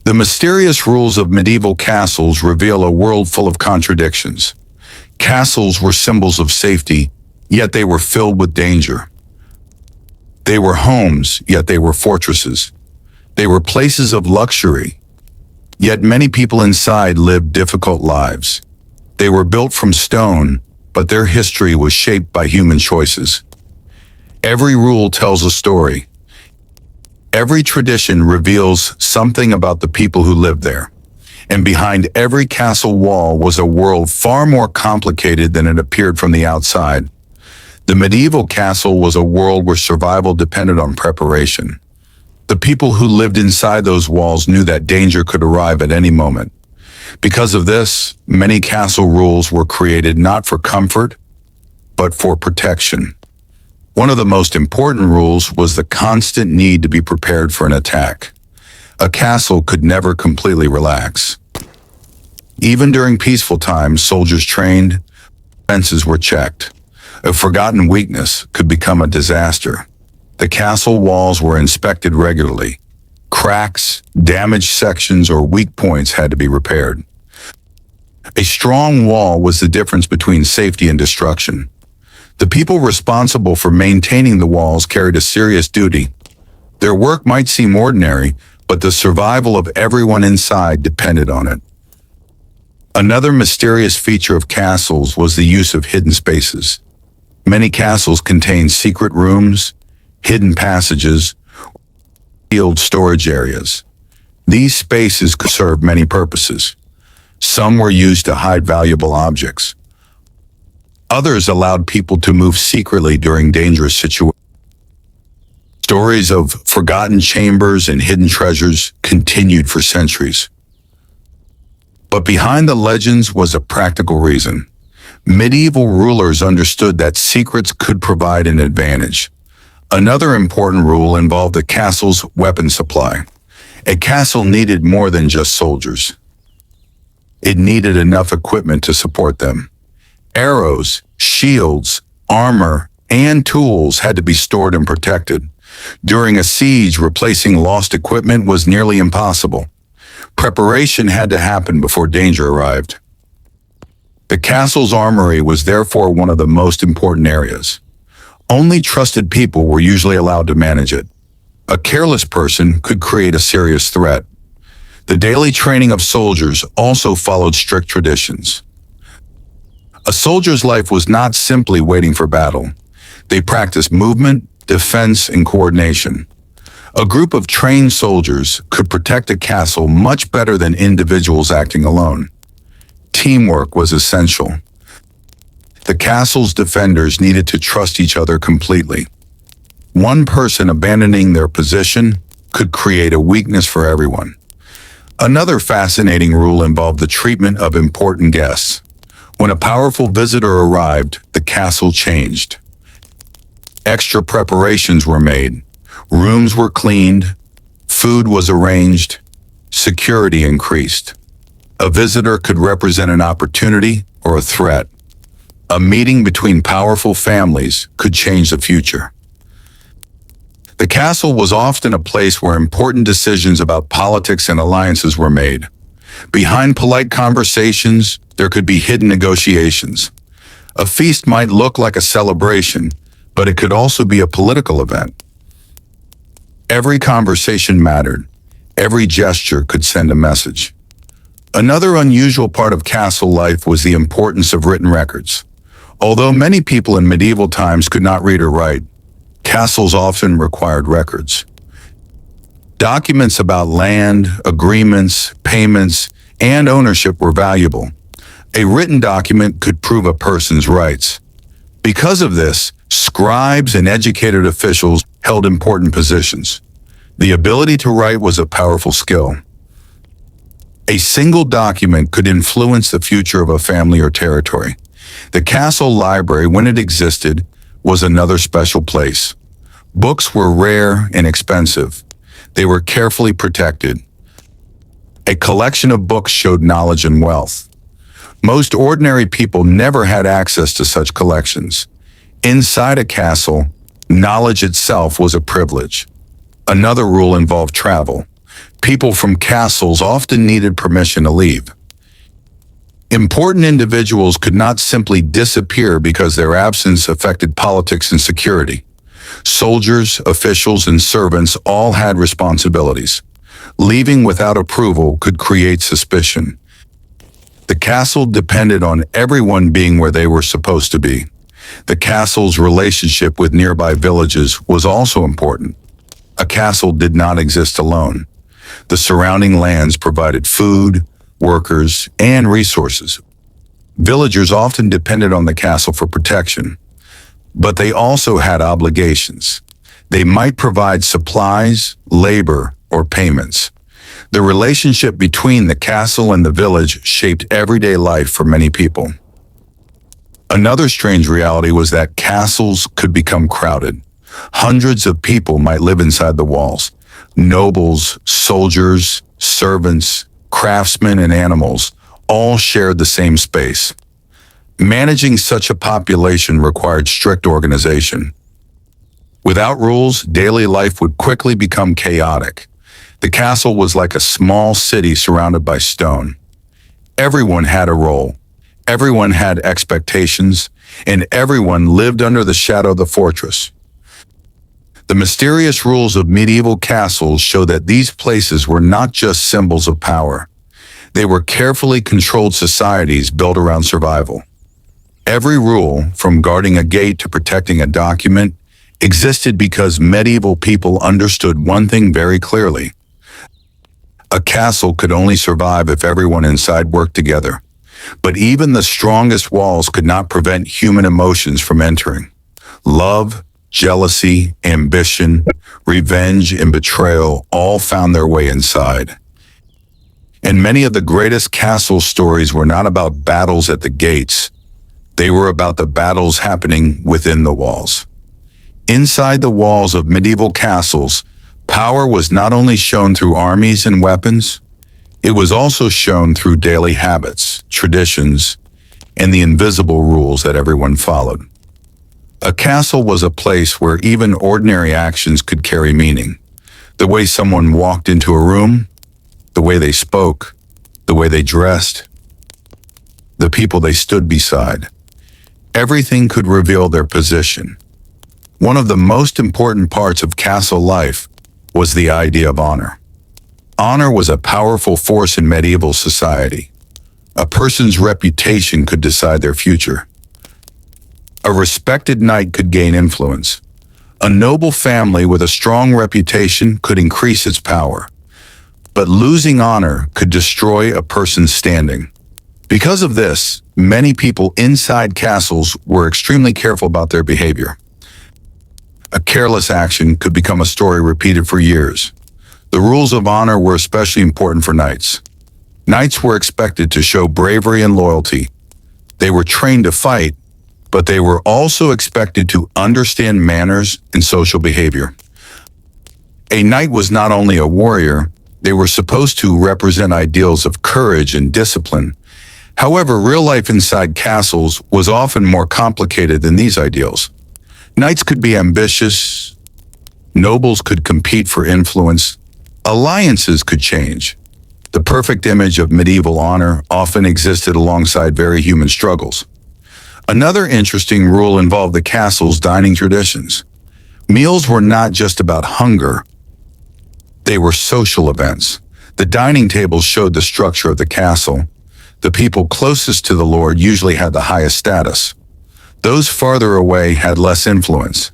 The mysterious rules of medieval castles reveal a world full of contradictions. Castles were symbols of safety, yet they were filled with danger. They were homes, yet they were fortresses. They were places of luxury, yet many people inside lived difficult lives. They were built from stone, but their history was shaped by human choices. Every rule tells a story. Every tradition reveals something about the people who lived there. And behind every castle wall was a world far more complicated than it appeared from the outside. The medieval castle was a world where survival depended on preparation. The people who lived inside those walls knew that danger could arrive at any moment. Because of this, many castle rules were created not for comfort, but for protection. One of the most important rules was the constant need to be prepared for an attack. A castle could never completely relax. Even during peaceful times, soldiers trained, defenses were checked. A forgotten weakness could become a disaster. The castle walls were inspected regularly. Cracks, damaged sections, or weak points had to be repaired. A strong wall was the difference between safety and destruction. The people responsible for maintaining the walls carried a serious duty. Their work might seem ordinary, but the survival of everyone inside depended on it. Another mysterious feature of castles was the use of hidden spaces. Many castles contained secret rooms, hidden passages, sealed storage areas. These spaces could serve many purposes. Some were used to hide valuable objects. Others allowed people to move secretly during dangerous situations. Stories of forgotten chambers and hidden treasures continued for centuries. But behind the legends was a practical reason. Medieval rulers understood that secrets could provide an advantage. Another important rule involved the castle's weapon supply. A castle needed more than just soldiers. It needed enough equipment to support them. Arrows, shields, armor, and tools had to be stored and protected. During a siege, replacing lost equipment was nearly impossible. Preparation had to happen before danger arrived. The castle's armory was therefore one of the most important areas. Only trusted people were usually allowed to manage it. A careless person could create a serious threat. The daily training of soldiers also followed strict traditions. A soldier's life was not simply waiting for battle. They practiced movement, defense, and coordination. A group of trained soldiers could protect a castle much better than individuals acting alone. Teamwork was essential. The castle's defenders needed to trust each other completely. One person abandoning their position could create a weakness for everyone. Another fascinating rule involved the treatment of important guests. When a powerful visitor arrived, the castle changed. Extra preparations were made. Rooms were cleaned. Food was arranged. Security increased. A visitor could represent an opportunity or a threat. A meeting between powerful families could change the future. The castle was often a place where important decisions about politics and alliances were made. Behind polite conversations, there could be hidden negotiations. A feast might look like a celebration, but it could also be a political event. Every conversation mattered. Every gesture could send a message. Another unusual part of castle life was the importance of written records. Although many people in medieval times could not read or write, castles often required records. Documents about land, agreements, payments, and ownership were valuable. A written document could prove a person's rights. Because of this, scribes and educated officials held important positions. The ability to write was a powerful skill. A single document could influence the future of a family or territory. The castle library, when it existed, was another special place. Books were rare and expensive. They were carefully protected. A collection of books showed knowledge and wealth. Most ordinary people never had access to such collections. Inside a castle, knowledge itself was a privilege. Another rule involved travel. People from castles often needed permission to leave. Important individuals could not simply disappear because their absence affected politics and security. Soldiers, officials, and servants all had responsibilities. Leaving without approval could create suspicion. The castle depended on everyone being where they were supposed to be. The castle's relationship with nearby villages was also important. A castle did not exist alone. The surrounding lands provided food, workers, and resources. Villagers often depended on the castle for protection, but they also had obligations. They might provide supplies, labor, or payments. The relationship between the castle and the village shaped everyday life for many people. Another strange reality was that castles could become crowded. Hundreds of people might live inside the walls. Nobles, soldiers, servants, craftsmen, and animals all shared the same space. Managing such a population required strict organization. Without rules, daily life would quickly become chaotic. The castle was like a small city surrounded by stone. Everyone had a role. Everyone had expectations, and everyone lived under the shadow of the fortress. The mysterious rules of medieval castles show that these places were not just symbols of power. They were carefully controlled societies built around survival. Every rule, from guarding a gate to protecting a document, existed because medieval people understood one thing very clearly. A castle could only survive if everyone inside worked together. But even the strongest walls could not prevent human emotions from entering. Love, jealousy, ambition, revenge, and betrayal all found their way inside. And many of the greatest castle stories were not about battles at the gates. They were about the battles happening within the walls. Inside the walls of medieval castles, power was not only shown through armies and weapons, it was also shown through daily habits, traditions, and the invisible rules that everyone followed. A castle was a place where even ordinary actions could carry meaning. The way someone walked into a room, the way they spoke, the way they dressed, the people they stood beside. Everything could reveal their position. One of the most important parts of castle life was the idea of honor. Honor was a powerful force in medieval society. A person's reputation could decide their future. A respected knight could gain influence. A noble family with a strong reputation could increase its power. But losing honor could destroy a person's standing. Because of this, many people inside castles were extremely careful about their behavior. A careless action could become a story repeated for years. The rules of honor were especially important for knights. Knights were expected to show bravery and loyalty. They were trained to fight, but they were also expected to understand manners and social behavior. A knight was not only a warrior, they were supposed to represent ideals of courage and discipline. However, real life inside castles was often more complicated than these ideals. Knights could be ambitious, nobles could compete for influence, alliances could change. The perfect image of medieval honor often existed alongside very human struggles. Another interesting rule involved the castle's dining traditions. Meals were not just about hunger, They were social events. The dining tables showed the structure of the castle. The people closest to the lord usually had the highest status. Those farther away had less influence.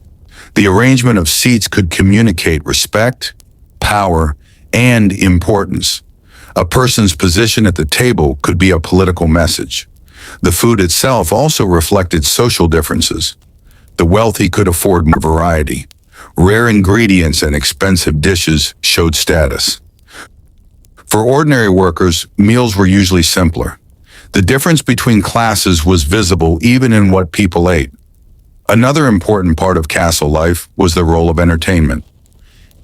The arrangement of seats could communicate respect, power, and importance. A person's position at the table could be a political message. The food itself also reflected social differences. The wealthy could afford more variety. Rare ingredients and expensive dishes showed status. For ordinary workers, meals were usually simpler. The difference between classes was visible even in what people ate. Another important part of castle life was the role of entertainment.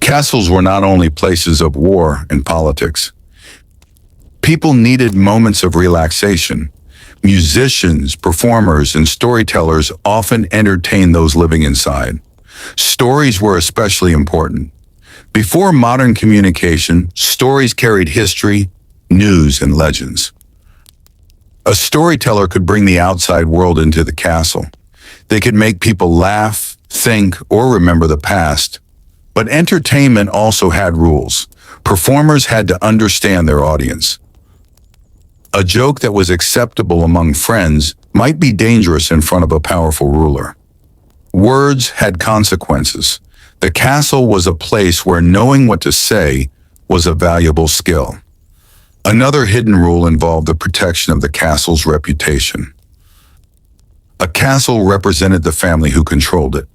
Castles were not only places of war and politics. People needed moments of relaxation. Musicians, performers, and storytellers often entertained those living inside. Stories were especially important. Before modern communication, stories carried history, news, and legends. A storyteller could bring the outside world into the castle. They could make people laugh, think, or remember the past. But entertainment also had rules. Performers had to understand their audience. A joke that was acceptable among friends might be dangerous in front of a powerful ruler. Words had consequences. The castle was a place where knowing what to say was a valuable skill. Another hidden rule involved the protection of the castle's reputation. A castle represented the family who controlled it.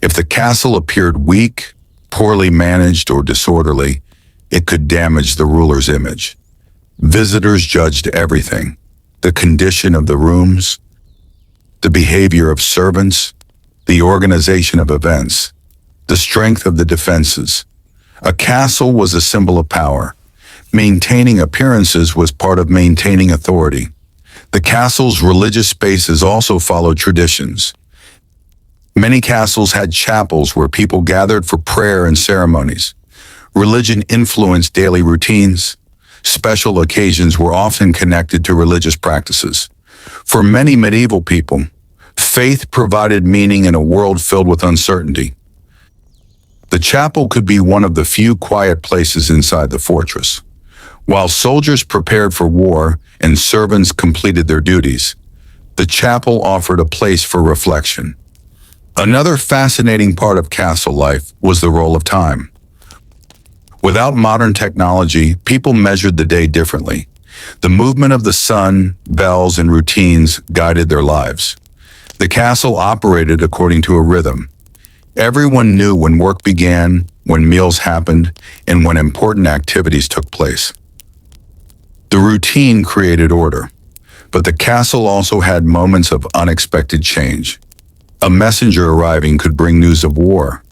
If the castle appeared weak, poorly managed, or disorderly, it could damage the ruler's image. Visitors judged everything: the condition of the rooms, the behavior of servants, the organization of events, the strength of the defenses. A castle was a symbol of power. Maintaining appearances was part of maintaining authority. The castle's religious spaces also followed traditions. Many castles had chapels where people gathered for prayer and ceremonies. Religion influenced daily routines. Special occasions were often connected to religious practices. For many medieval people, faith provided meaning in a world filled with uncertainty. The chapel could be one of the few quiet places inside the fortress. While soldiers prepared for war and servants completed their duties, the chapel offered a place for reflection. Another fascinating part of castle life was the role of time. Without modern technology, people measured the day differently. The movement of the sun, bells, and routines guided their lives. The castle operated according to a rhythm. Everyone knew when work began, when meals happened, and when important activities took place. The routine created order, but the castle also had moments of unexpected change. A messenger arriving could bring news of war.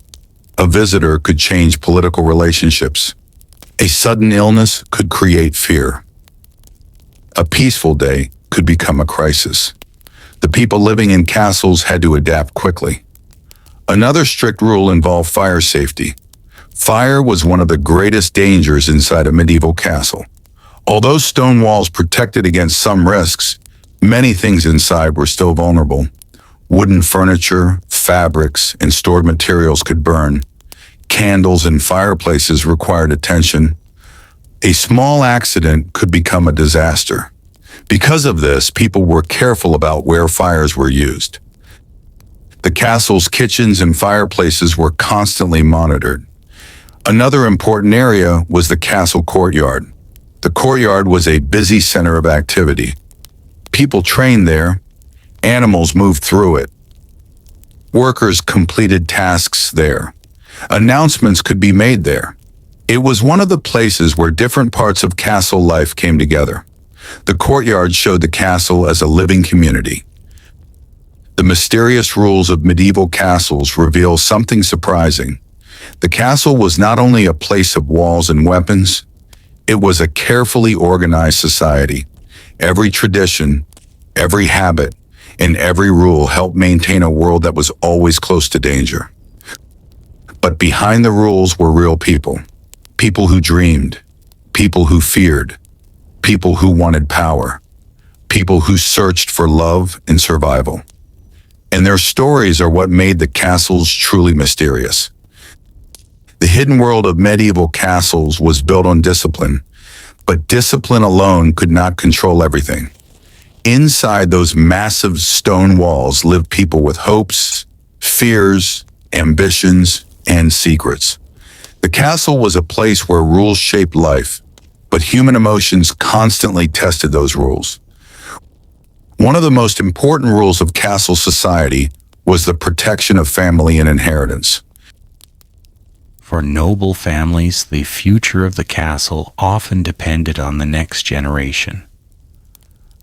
A visitor could change political relationships. A sudden illness could create fear. A peaceful day could become a crisis. The people living in castles had to adapt quickly. Another strict rule involved fire safety. Fire was one of the greatest dangers inside a medieval castle. Although stone walls protected against some risks, many things inside were still vulnerable. Wooden furniture, fabrics, and stored materials could burn. Candles and fireplaces required attention. A small accident could become a disaster. Because of this, people were careful about where fires were used. The castle's kitchens and fireplaces were constantly monitored. Another important area was the castle courtyard. The courtyard was a busy center of activity. People trained there. Animals moved through it. Workers completed tasks there. Announcements could be made there. It was one of the places where different parts of castle life came together. The courtyard showed the castle as a living community. The mysterious rules of medieval castles reveal something surprising. The castle was not only a place of walls and weapons, it was a carefully organized society. Every tradition, every habit, and every rule helped maintain a world that was always close to danger. But behind the rules were real people. People who dreamed, people who feared, people who wanted power, people who searched for love and survival. And their stories are what made the castles truly mysterious. The hidden world of medieval castles was built on discipline, but discipline alone could not control everything. Inside those massive stone walls lived people with hopes, fears, ambitions, and secrets. The castle was a place where rules shaped life, but human emotions constantly tested those rules. One of the most important rules of castle society was the protection of family and inheritance. For noble families, the future of the castle often depended on the next generation.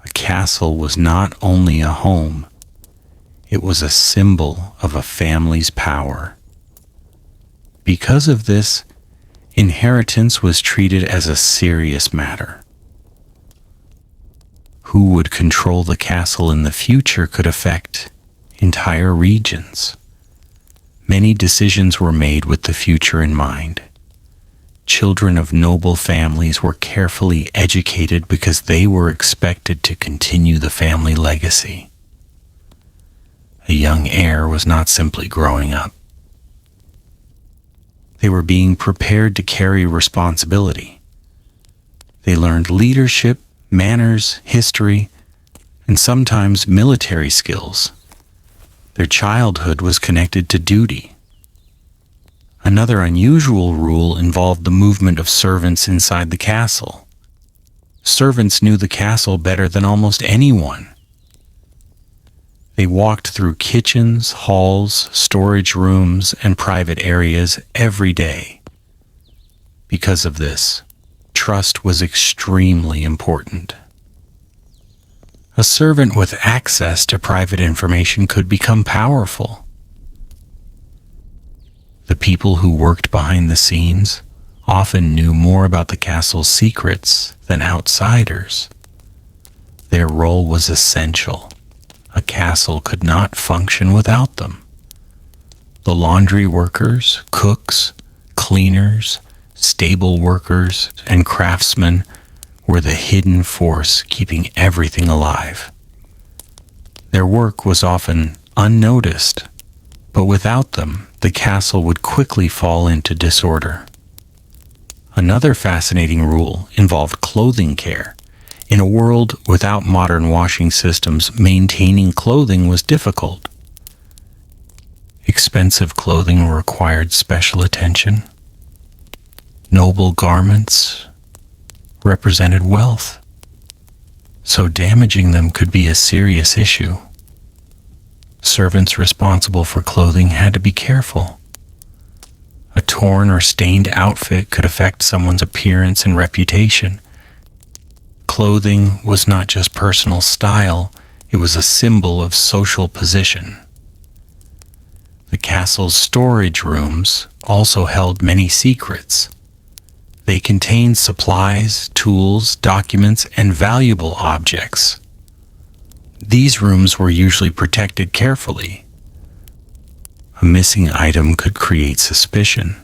A castle was not only a home, it was a symbol of a family's power. Because of this, inheritance was treated as a serious matter. Who would control the castle in the future could affect entire regions. Many decisions were made with the future in mind. Children of noble families were carefully educated because they were expected to continue the family legacy. A young heir was not simply growing up. They were being prepared to carry responsibility. They learned leadership, manners, history, and sometimes military skills. Their childhood was connected to duty. Another unusual rule involved the movement of servants inside the castle. Servants knew the castle better than almost anyone. They walked through kitchens, halls, storage rooms, and private areas every day. Because of this, trust was extremely important. A servant with access to private information could become powerful. The people who worked behind the scenes often knew more about the castle's secrets than outsiders. Their role was essential. A castle could not function without them. The laundry workers, cooks, cleaners, stable workers, and craftsmen were the hidden force keeping everything alive. Their work was often unnoticed, but without them, the castle would quickly fall into disorder. Another fascinating rule involved clothing care. In a world without modern washing systems, maintaining clothing was difficult. Expensive clothing required special attention. Noble garments represented wealth, so damaging them could be a serious issue. Servants responsible for clothing had to be careful. A torn or stained outfit could affect someone's appearance and reputation. Clothing was not just personal style, it was a symbol of social position. The castle's storage rooms also held many secrets. They contained supplies, tools, documents, and valuable objects. These rooms were usually protected carefully. A missing item could create suspicion.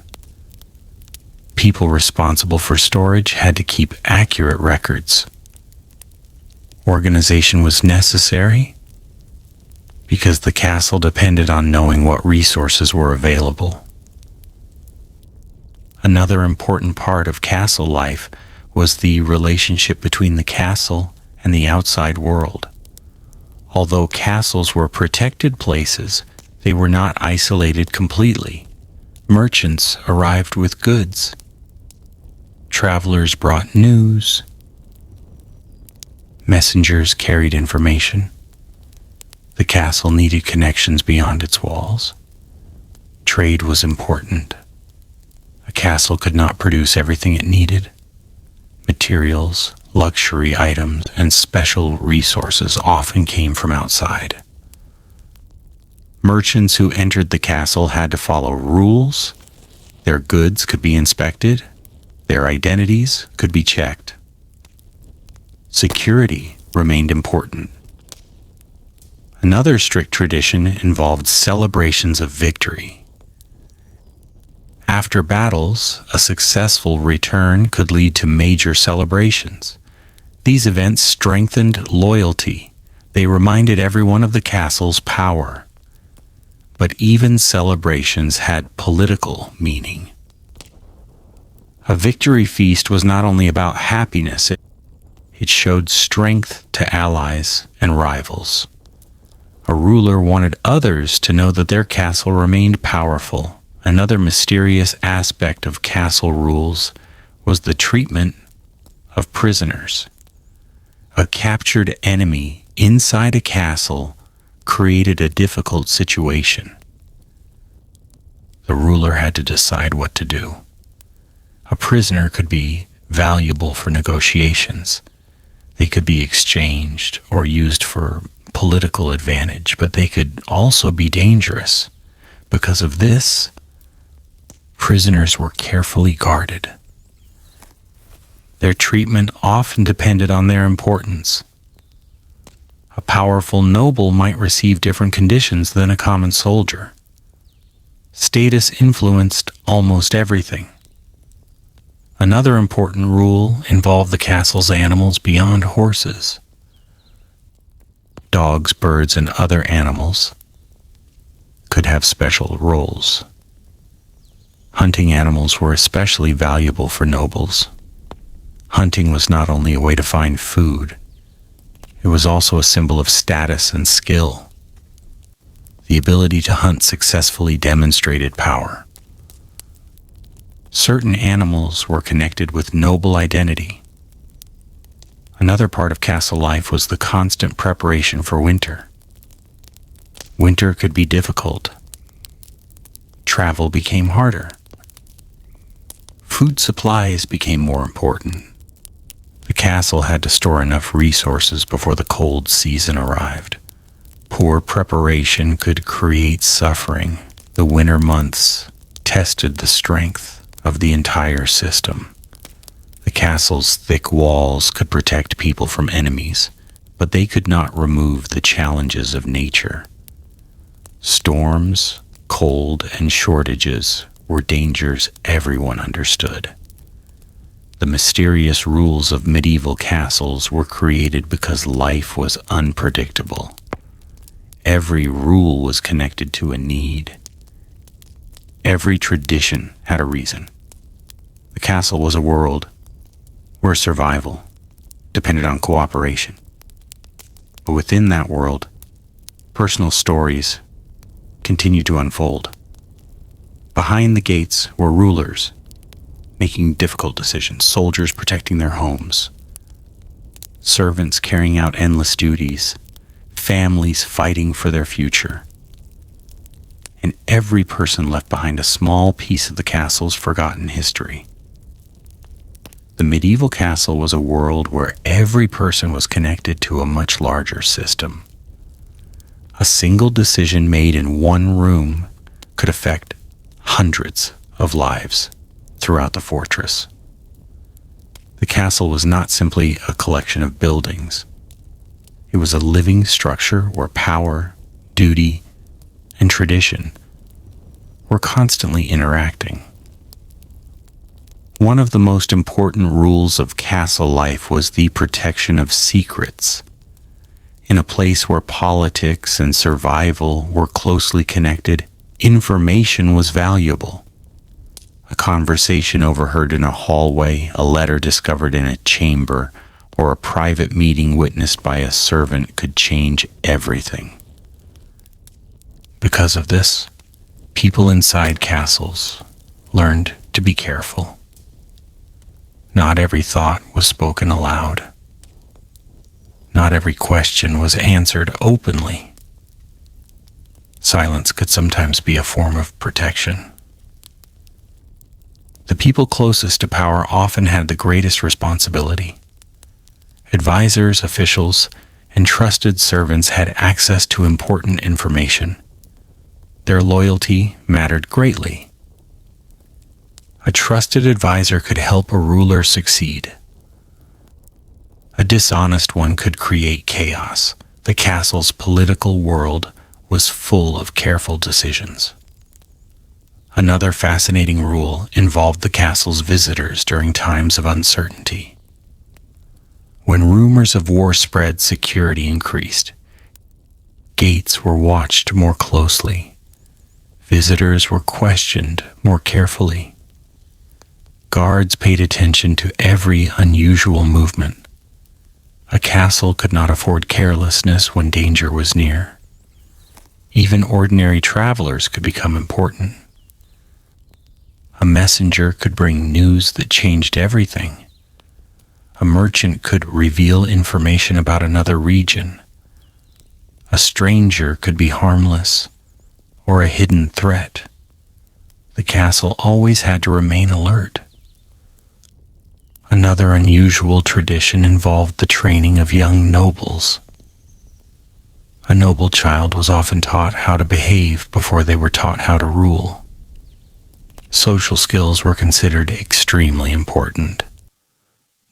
People responsible for storage had to keep accurate records. Organization was necessary because the castle depended on knowing what resources were available. Another important part of castle life was the relationship between the castle and the outside world. Although castles were protected places, they were not isolated completely. Merchants arrived with goods. Travelers brought news. Messengers carried information. The castle needed connections beyond its walls. Trade was important. A castle could not produce everything it needed. Materials, luxury items, and special resources often came from outside. Merchants who entered the castle had to follow rules. Their goods could be inspected. Their identities could be checked. Security remained important. Another strict tradition involved celebrations of victory. After battles, a successful return could lead to major celebrations. These events strengthened loyalty. They reminded everyone of the castle's power. But even celebrations had political meaning. A victory feast was not only about happiness, it showed strength to allies and rivals. A ruler wanted others to know that their castle remained powerful. Another mysterious aspect of castle rules was the treatment of prisoners. A captured enemy inside a castle created a difficult situation. The ruler had to decide what to do. A prisoner could be valuable for negotiations. They could be exchanged or used for political advantage, but they could also be dangerous. Because of this, prisoners were carefully guarded. Their treatment often depended on their importance. A powerful noble might receive different conditions than a common soldier. Status influenced almost everything. Another important rule involved the castle's animals beyond horses. Dogs, birds, and other animals could have special roles. Hunting animals were especially valuable for nobles. Hunting was not only a way to find food, it was also a symbol of status and skill. The ability to hunt successfully demonstrated power. Certain animals were connected with noble identity. Another part of castle life was the constant preparation for winter. Winter could be difficult. Travel became harder. Food supplies became more important. The castle had to store enough resources before the cold season arrived. Poor preparation could create suffering. The winter months tested the strength of the entire system. The castle's thick walls could protect people from enemies, but they could not remove the challenges of nature. Storms, cold, and shortages were dangers everyone understood. The mysterious rules of medieval castles were created because life was unpredictable. Every rule was connected to a need. Every tradition had a reason. The castle was a world where survival depended on cooperation. But within that world, personal stories continued to unfold. Behind the gates were rulers making difficult decisions, soldiers protecting their homes, servants carrying out endless duties, families fighting for their future. And every person left behind a small piece of the castle's forgotten history. The medieval castle was a world where every person was connected to a much larger system. A single decision made in one room could affect hundreds of lives throughout the fortress. The castle was not simply a collection of buildings. It was a living structure where power, duty, and tradition were constantly interacting. One of the most important rules of castle life was the protection of secrets. In a place where politics and survival were closely connected, information was valuable. A conversation overheard in a hallway, a letter discovered in a chamber, or a private meeting witnessed by a servant could change everything. Because of this, people inside castles learned to be careful. Not every thought was spoken aloud. Not every question was answered openly. Silence could sometimes be a form of protection. The people closest to power often had the greatest responsibility. Advisors, officials, and trusted servants had access to important information. Their loyalty mattered greatly. A trusted advisor could help a ruler succeed. A dishonest one could create chaos. The castle's political world was full of careful decisions. Another fascinating rule involved the castle's visitors during times of uncertainty. When rumors of war spread, security increased. Gates were watched more closely. Visitors were questioned more carefully. Guards paid attention to every unusual movement. A castle could not afford carelessness when danger was near. Even ordinary travelers could become important. A messenger could bring news that changed everything. A merchant could reveal information about another region. A stranger could be harmless or a hidden threat. The castle always had to remain alert. Another unusual tradition involved the training of young nobles. A noble child was often taught how to behave before they were taught how to rule. Social skills were considered extremely important.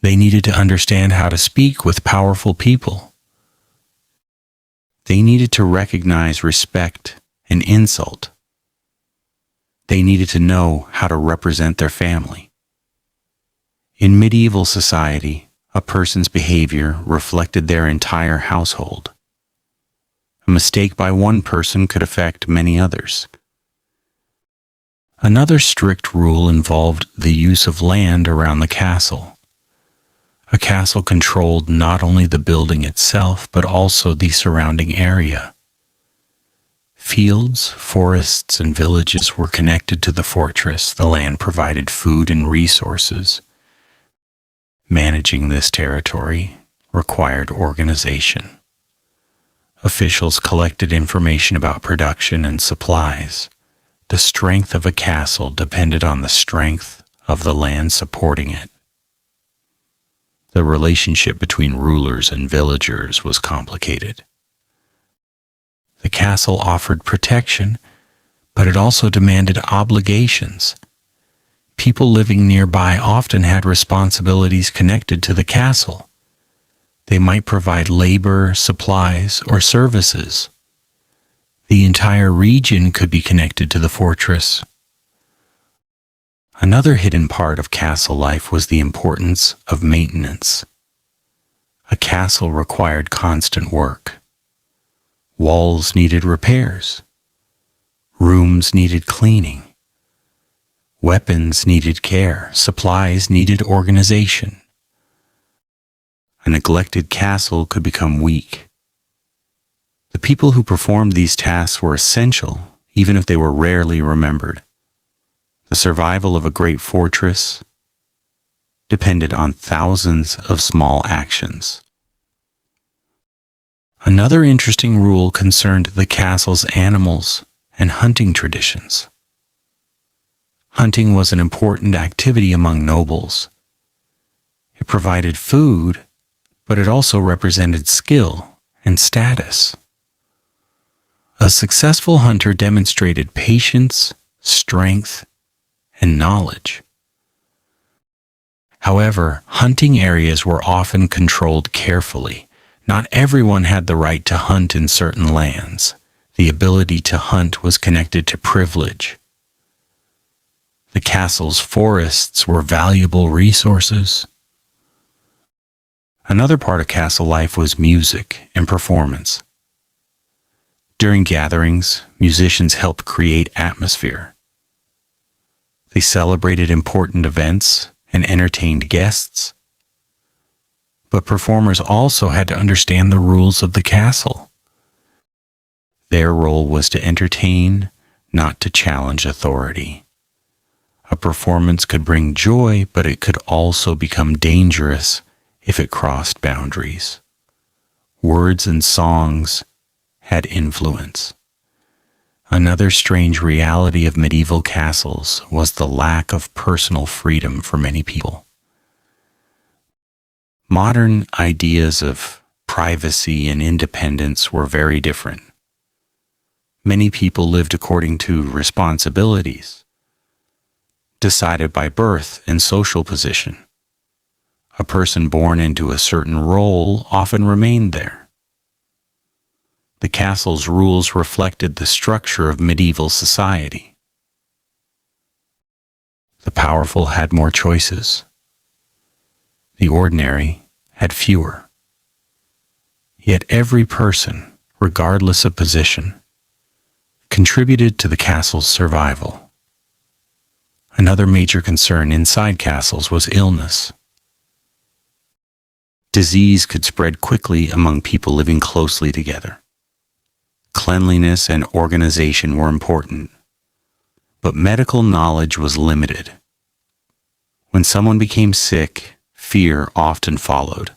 They needed to understand how to speak with powerful people. They needed to recognize respect and insult. They needed to know how to represent their family. In medieval society, a person's behavior reflected their entire household. A mistake by one person could affect many others. Another strict rule involved the use of land around the castle. A castle controlled not only the building itself, but also the surrounding area. Fields, forests, and villages were connected to the fortress. The land provided food and resources. Managing this territory required organization. Officials collected information about production and supplies. The strength of a castle depended on the strength of the land supporting it. The relationship between rulers and villagers was complicated. The castle offered protection, but it also demanded obligations. People living nearby often had responsibilities connected to the castle. They might provide labor, supplies, or services. The entire region could be connected to the fortress. Another hidden part of castle life was the importance of maintenance. A castle required constant work. Walls needed repairs. Rooms needed cleaning. Weapons needed care. Supplies needed organization. A neglected castle could become weak. The people who performed these tasks were essential, even if they were rarely remembered. The survival of a great fortress depended on thousands of small actions. Another interesting rule concerned the castle's animals and hunting traditions. Hunting was an important activity among nobles. It provided food, but it also represented skill and status. A successful hunter demonstrated patience, strength, and knowledge. However, hunting areas were often controlled carefully. Not everyone had the right to hunt in certain lands. The ability to hunt was connected to privilege. The castle's forests were valuable resources. Another part of castle life was music and performance. During gatherings, musicians helped create atmosphere. They celebrated important events and entertained guests. But performers also had to understand the rules of the castle. Their role was to entertain, not to challenge authority. A performance could bring joy, but it could also become dangerous if it crossed boundaries. Words and songs had influence. Another strange reality of medieval castles was the lack of personal freedom for many people. Modern ideas of privacy and independence were very different. Many people lived according to responsibilities, decided by birth and social position. A person born into a certain role often remained there. The castle's rules reflected the structure of medieval society. The powerful had more choices. The ordinary had fewer. Yet every person, regardless of position, contributed to the castle's survival. Another major concern inside castles was illness. Disease could spread quickly among people living closely together. Cleanliness and organization were important, but medical knowledge was limited. When someone became sick, fear often followed.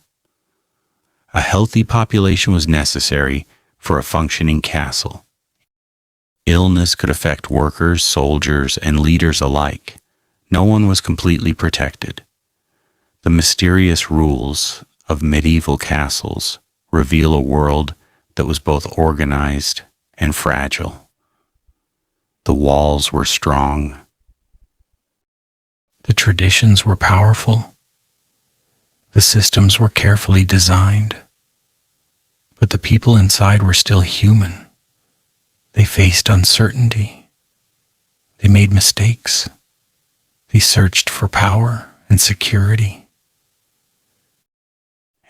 A healthy population was necessary for a functioning castle. Illness could affect workers, soldiers, and leaders alike. No one was completely protected. The mysterious rules of medieval castles reveal a world that was both organized and fragile. The walls were strong. The traditions were powerful. The systems were carefully designed. But the people inside were still human. They faced uncertainty. They made mistakes. They searched for power and security.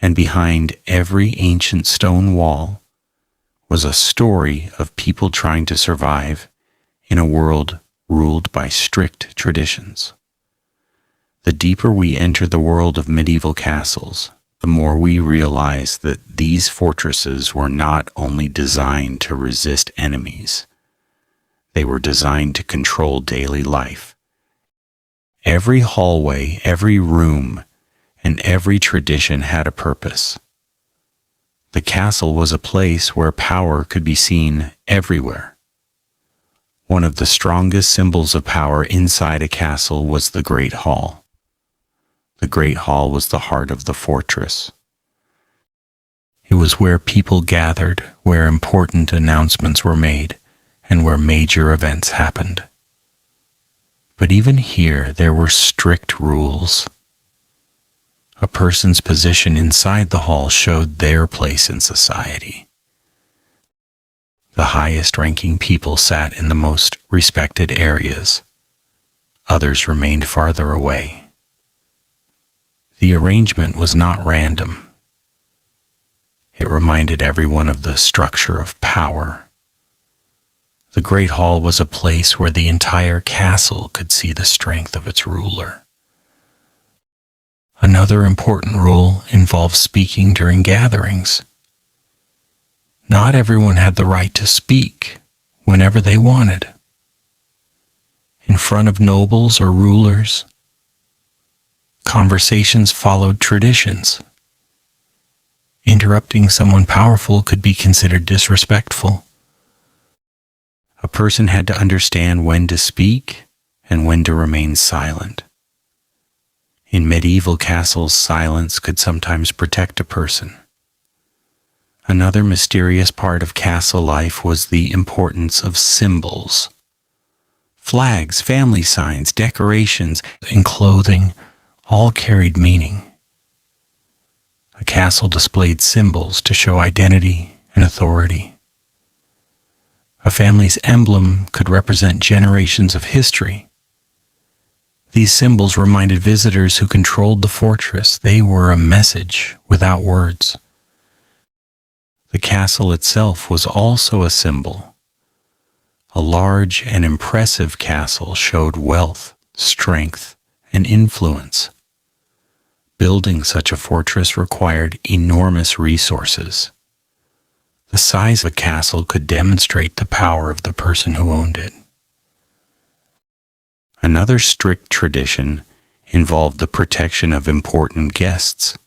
And behind every ancient stone wall was a story of people trying to survive in a world ruled by strict traditions. The deeper we enter the world of medieval castles, the more we realize that these fortresses were not only designed to resist enemies, they were designed to control daily life. Every hallway, every room, and every tradition had a purpose. The castle was a place where power could be seen everywhere. One of the strongest symbols of power inside a castle was the Great Hall. The Great Hall was the heart of the fortress. It was where people gathered, where important announcements were made, and where major events happened. But even here, there were strict rules. A person's position inside the hall showed their place in society. The highest-ranking people sat in the most respected areas. Others remained farther away. The arrangement was not random. It reminded everyone of the structure of power. The Great Hall was a place where the entire castle could see the strength of its ruler. Another important rule involved speaking during gatherings. Not everyone had the right to speak whenever they wanted. In front of nobles or rulers, conversations followed traditions. Interrupting someone powerful could be considered disrespectful. A person had to understand when to speak and when to remain silent. In medieval castles, silence could sometimes protect a person. Another mysterious part of castle life was the importance of symbols. Flags, family signs, decorations, and clothing all carried meaning. A castle displayed symbols to show identity and authority. A family's emblem could represent generations of history. These symbols reminded visitors who controlled the fortress they were a message without words. The castle itself was also a symbol. A large and impressive castle showed wealth, strength, and influence. Building such a fortress required enormous resources. The size of a castle could demonstrate the power of the person who owned it. Another strict tradition involved the protection of important guests.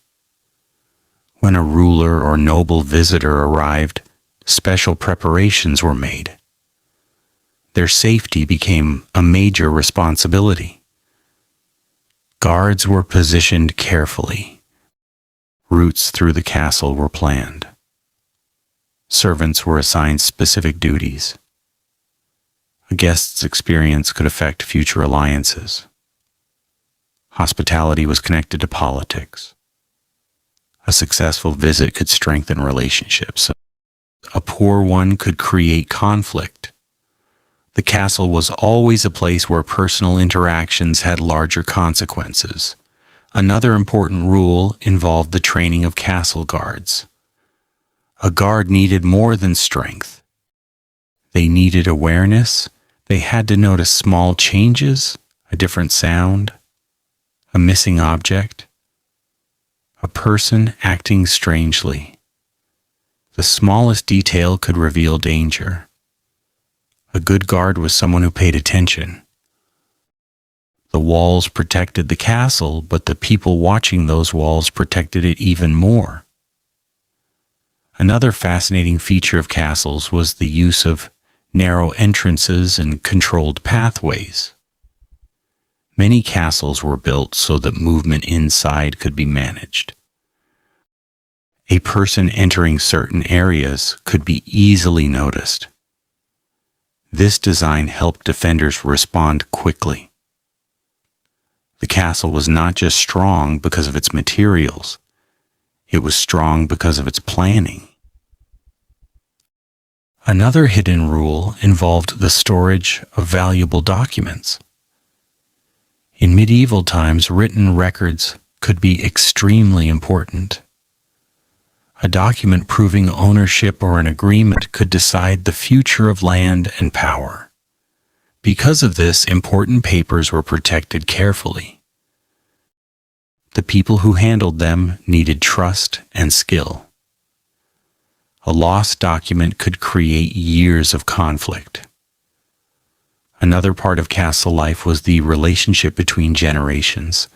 When a ruler or noble visitor arrived, special preparations were made. Their safety became a major responsibility. Guards were positioned carefully. Routes through the castle were planned. Servants were assigned specific duties. A guest's experience could affect future alliances. Hospitality was connected to politics. A successful visit could strengthen relationships. A poor one could create conflict. The castle was always a place where personal interactions had larger consequences. Another important rule involved the training of castle guards. A guard needed more than strength. They needed awareness. They had to notice small changes, a different sound, a missing object, a person acting strangely. The smallest detail could reveal danger. A good guard was someone who paid attention. The walls protected the castle, but the people watching those walls protected it even more. Another fascinating feature of castles was the use of narrow entrances and controlled pathways. Many castles were built so that movement inside could be managed. A person entering certain areas could be easily noticed. This design helped defenders respond quickly. The castle was not just strong because of its materials, it was strong because of its planning. Another hidden rule involved the storage of valuable documents. In medieval times, written records could be extremely important. A document proving ownership or an agreement could decide the future of land and power. Because of this, important papers were protected carefully. The people who handled them needed trust and skill. A lost document could create years of conflict. Another part of castle life was the relationship between generations.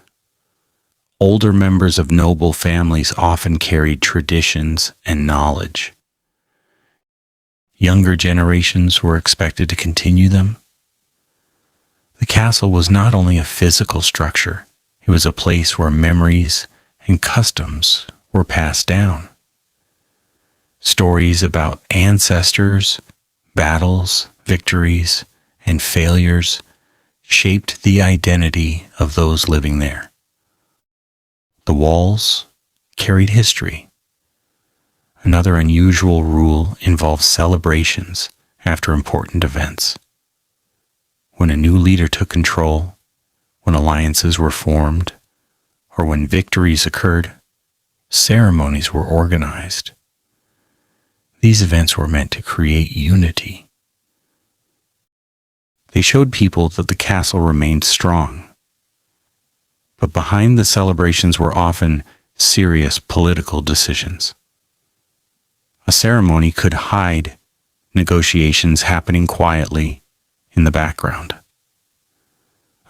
Older members of noble families often carried traditions and knowledge. Younger generations were expected to continue them. The castle was not only a physical structure, it was a place where memories and customs were passed down. Stories about ancestors, battles, victories, and failures shaped the identity of those living there. The walls carried history. Another unusual rule involves celebrations after important events. When a new leader took control, when alliances were formed, or when victories occurred, ceremonies were organized. These events were meant to create unity. They showed people that the castle remained strong. But behind the celebrations were often serious political decisions. A ceremony could hide negotiations happening quietly in the background.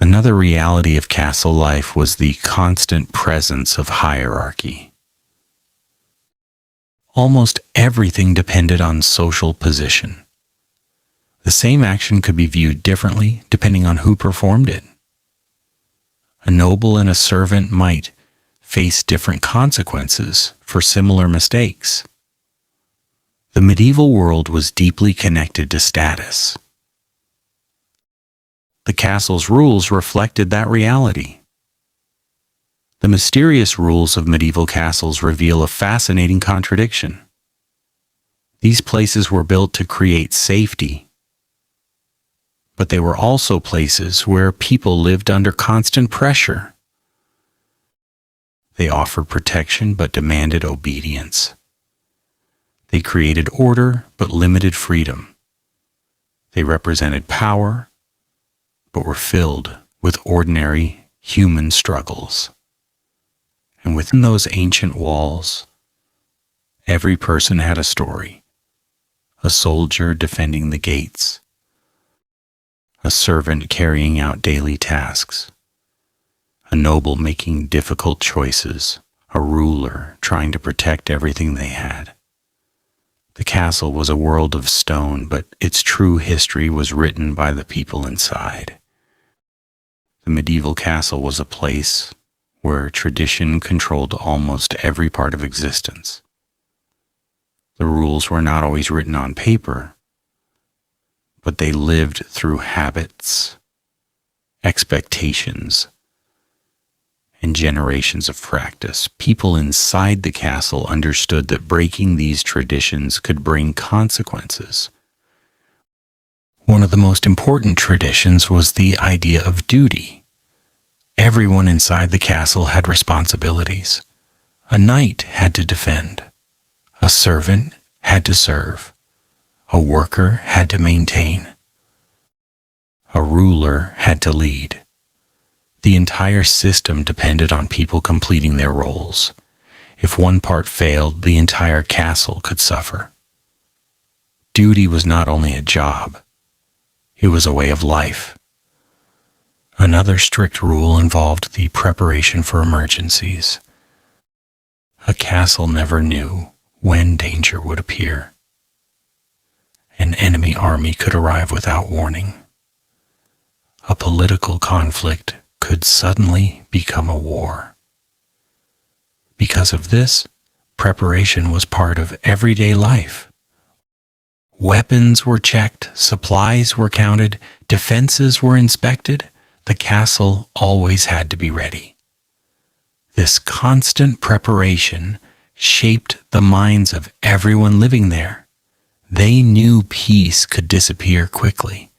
Another reality of castle life was the constant presence of hierarchy. Almost everything depended on social position. The same action could be viewed differently depending on who performed it. A noble and a servant might face different consequences for similar mistakes. The medieval world was deeply connected to status. The castle's rules reflected that reality. The mysterious rules of medieval castles reveal a fascinating contradiction. These places were built to create safety, but they were also places where people lived under constant pressure. They offered protection but demanded obedience. They created order but limited freedom. They represented power but were filled with ordinary human struggles. And within those ancient walls, every person had a story. A soldier defending the gates, a servant carrying out daily tasks, a noble making difficult choices, a ruler trying to protect everything they had. The castle was a world of stone, but its true history was written by the people inside. The medieval castle was a place where tradition controlled almost every part of existence. The rules were not always written on paper, but they lived through habits, expectations, and generations of practice. People inside the castle understood that breaking these traditions could bring consequences. One of the most important traditions was the idea of duty. Everyone inside the castle had responsibilities. A knight had to defend. A servant had to serve. A worker had to maintain. A ruler had to lead. The entire system depended on people completing their roles. If one part failed, the entire castle could suffer. Duty was not only a job, it was a way of life. Another strict rule involved the preparation for emergencies. A castle never knew when danger would appear. An enemy army could arrive without warning. A political conflict could suddenly become a war. Because of this, preparation was part of everyday life. Weapons were checked, supplies were counted, defenses were inspected. The castle always had to be ready. This constant preparation shaped the minds of everyone living there. They knew peace could disappear quickly.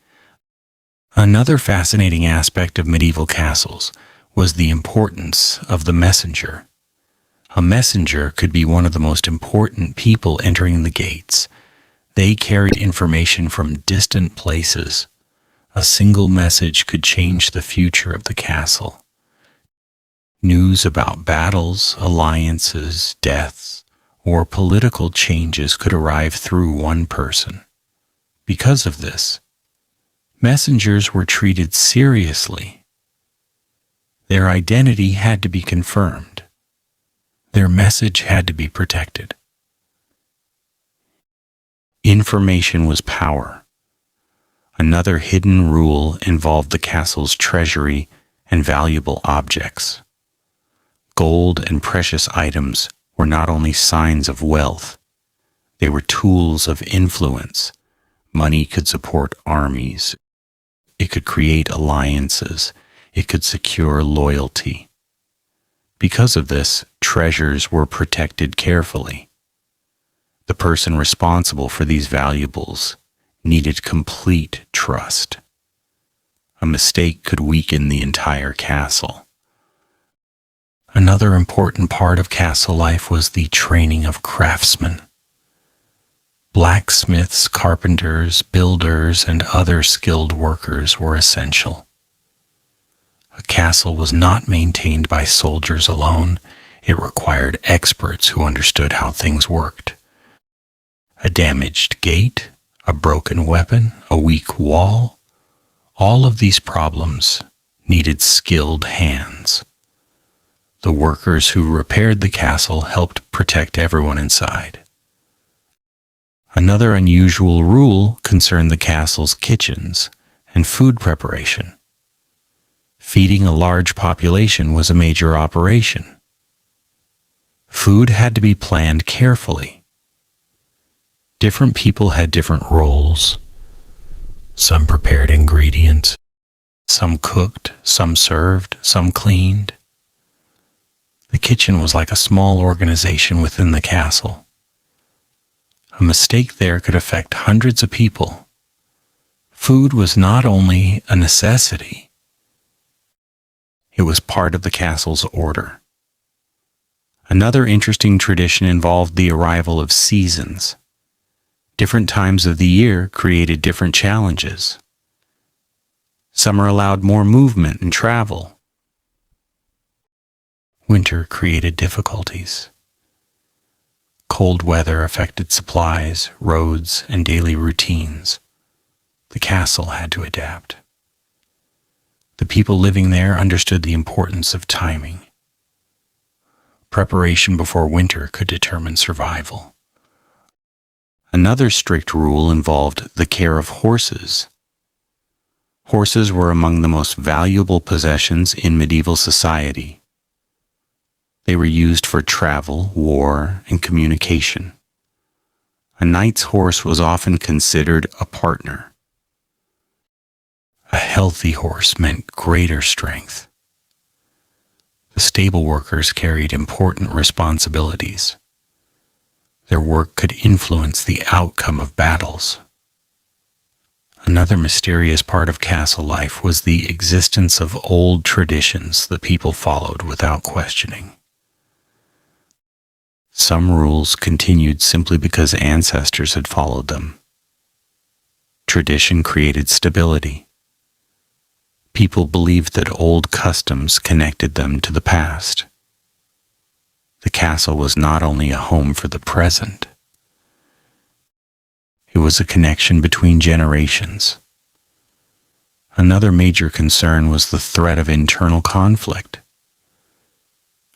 Another fascinating aspect of medieval castles was the importance of the messenger. A messenger could be one of the most important people entering the gates. They carried information from distant places. A single message could change the future of the castle. News about battles, alliances, deaths, or political changes could arrive through one person. Because of this, messengers were treated seriously. Their identity had to be confirmed. Their message had to be protected. Information was power. Another hidden rule involved the castle's treasury and valuable objects. Gold and precious items were not only signs of wealth, they were tools of influence. Money could support armies. It could create alliances. It could secure loyalty. Because of this, treasures were protected carefully. The person responsible for these valuables needed complete trust. A mistake could weaken the entire castle. Another important part of castle life was the training of craftsmen. Blacksmiths, carpenters, builders, and other skilled workers were essential. A castle was not maintained by soldiers alone. It required experts who understood how things worked. A damaged gate, a broken weapon, a weak wall, all of these problems needed skilled hands. The workers who repaired the castle helped protect everyone inside. Another unusual rule concerned the castle's kitchens and food preparation. Feeding a large population was a major operation. Food had to be planned carefully. Different people had different roles. Some prepared ingredients, some cooked, some served, some cleaned. The kitchen was like a small organization within the castle. A mistake there could affect hundreds of people. Food was not only a necessity, it was part of the castle's order. Another interesting tradition involved the arrival of seasons. Different times of the year created different challenges. Summer allowed more movement and travel. Winter created difficulties. Cold weather affected supplies, roads, and daily routines. The castle had to adapt. The people living there understood the importance of timing. Preparation before winter could determine survival. Another strict rule involved the care of horses. Horses were among the most valuable possessions in medieval society. They were used for travel, war, and communication. A knight's horse was often considered a partner. A healthy horse meant greater strength. The stable workers carried important responsibilities. Their work could influence the outcome of battles. Another mysterious part of castle life was the existence of old traditions the people followed without questioning. Some rules continued simply because ancestors had followed them. Tradition created stability. People believed that old customs connected them to the past. The castle was not only a home for the present, it was a connection between generations. Another major concern was the threat of internal conflict.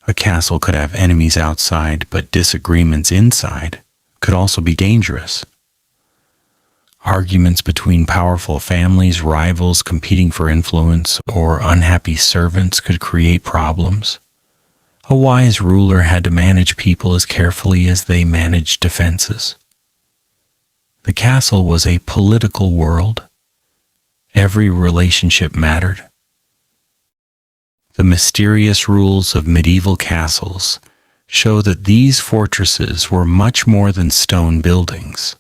A castle could have enemies outside, but disagreements inside could also be dangerous. Arguments between powerful families, rivals competing for influence, or unhappy servants could create problems. A wise ruler had to manage people as carefully as they managed defenses. The castle was a political world. Every relationship mattered. The mysterious rules of medieval castles show that these fortresses were much more than stone buildings.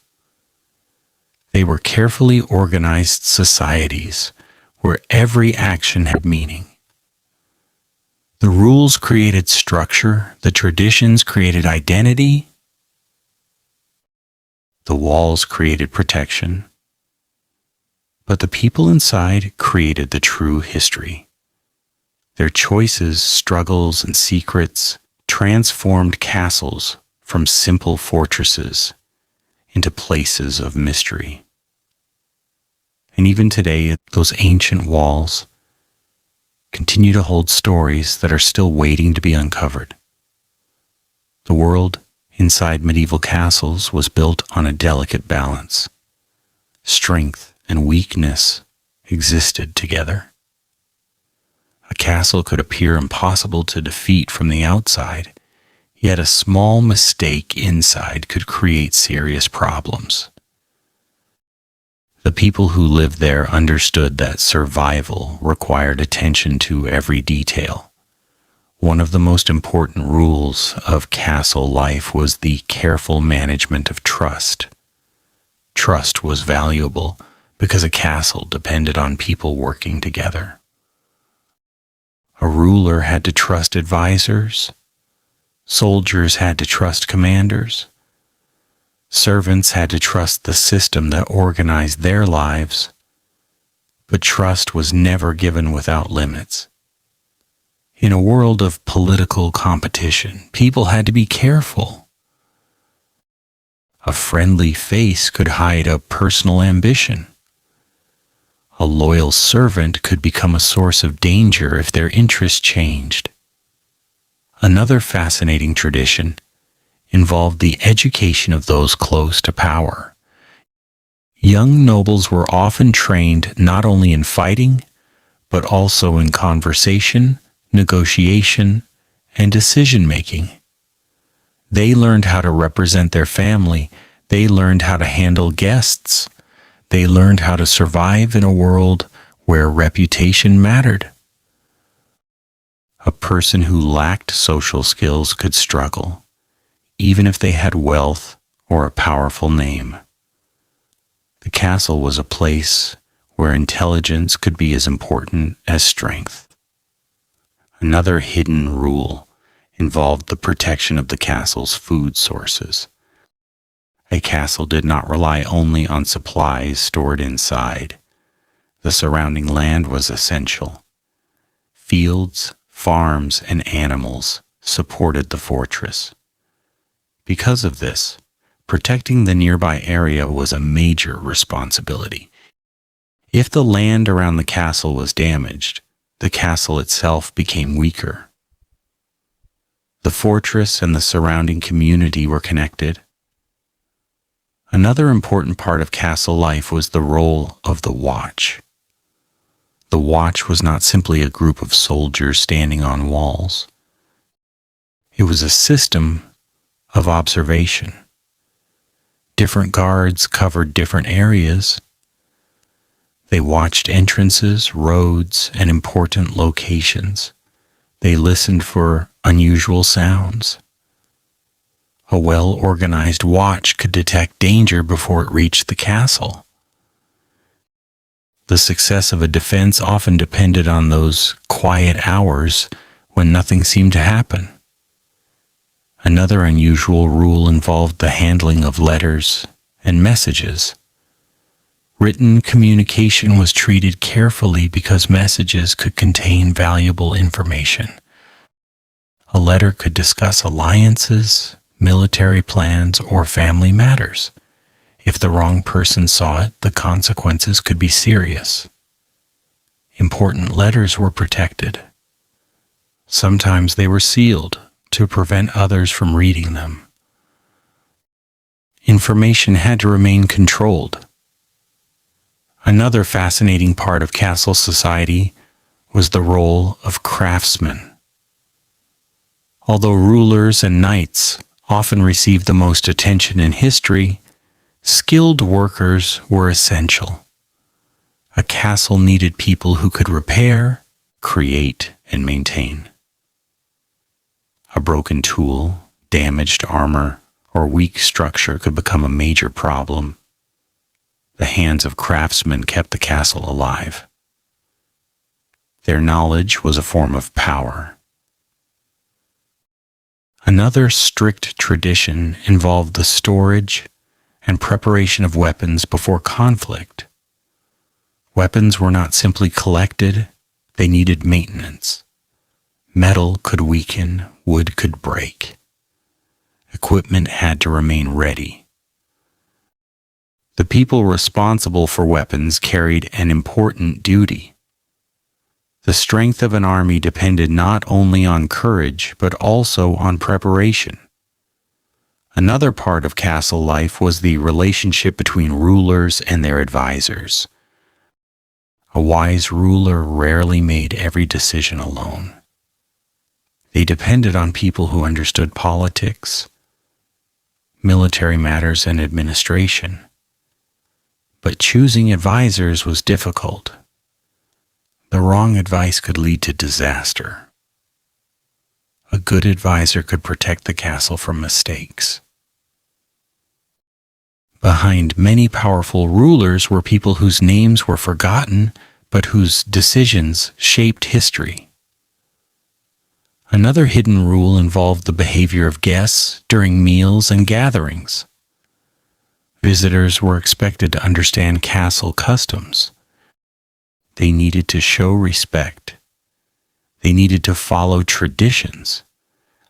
They were carefully organized societies where every action had meaning. The rules created structure, the traditions created identity, the walls created protection, but the people inside created the true history. Their choices, struggles, and secrets transformed castles from simple fortresses into places of mystery. And even today, those ancient walls continue to hold stories that are still waiting to be uncovered. The world inside medieval castles was built on a delicate balance. Strength and weakness existed together. A castle could appear impossible to defeat from the outside, yet a small mistake inside could create serious problems. The people who lived there understood that survival required attention to every detail. One of the most important rules of castle life was the careful management of trust. Trust was valuable because a castle depended on people working together. A ruler had to trust advisors. Soldiers had to trust commanders. Servants had to trust the system that organized their lives. But trust was never given without limits. In a world of political competition, people had to be careful. A friendly face could hide a personal ambition. A loyal servant could become a source of danger if their interests changed. Another fascinating tradition involved the education of those close to power. Young nobles were often trained not only in fighting, but also in conversation, negotiation, and decision-making. They learned how to represent their family. They learned how to handle guests. They learned how to survive in a world where reputation mattered. A person who lacked social skills could struggle, even if they had wealth or a powerful name. The castle was a place where intelligence could be as important as strength. Another hidden rule involved the protection of the castle's food sources. A castle did not rely only on supplies stored inside. The surrounding land was essential. Fields, farms, and animals supported the fortress. Because of this, protecting the nearby area was a major responsibility. If the land around the castle was damaged, the castle itself became weaker. The fortress and the surrounding community were connected. Another important part of castle life was the role of the watch. The watch was not simply a group of soldiers standing on walls. It was a system of observation. Different guards covered different areas. They watched entrances, roads, and important locations. They listened for unusual sounds. A well-organized watch could detect danger before it reached the castle. The success of a defense often depended on those quiet hours when nothing seemed to happen. Another unusual rule involved the handling of letters and messages. Written communication was treated carefully because messages could contain valuable information. A letter could discuss alliances, military plans, or family matters. If the wrong person saw it, the consequences could be serious. Important letters were protected. Sometimes they were sealed to prevent others from reading them. Information had to remain controlled. Another fascinating part of castle society was the role of craftsmen. Although rulers and knights often received the most attention in history, skilled workers were essential. A castle needed people who could repair, create, and maintain. A broken tool, damaged armor, or weak structure could become a major problem. The hands of craftsmen kept the castle alive. Their knowledge was a form of power. Another strict tradition involved the storage and preparation of weapons before conflict. Weapons were not simply collected, they needed maintenance. Metal could weaken, wood could break. Equipment had to remain ready. The people responsible for weapons carried an important duty. The strength of an army depended not only on courage, but also on preparation. Another part of castle life was the relationship between rulers and their advisors. A wise ruler rarely made every decision alone. They depended on people who understood politics, military matters, and administration. But choosing advisors was difficult. The wrong advice could lead to disaster. A good advisor could protect the castle from mistakes. Behind many powerful rulers were people whose names were forgotten, but whose decisions shaped history. Another hidden rule involved the behavior of guests during meals and gatherings. Visitors were expected to understand castle customs. They needed to show respect. They needed to follow traditions.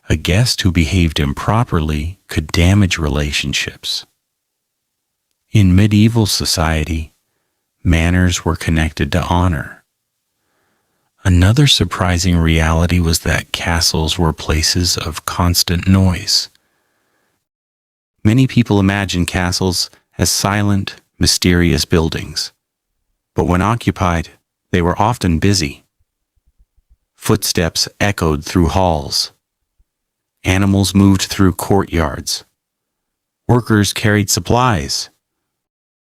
A guest who behaved improperly could damage relationships. In medieval society, manners were connected to honor. Another surprising reality was that castles were places of constant noise. Many people imagine castles as silent, mysterious buildings, but when occupied, they were often busy. Footsteps echoed through halls. Animals moved through courtyards. Workers carried supplies.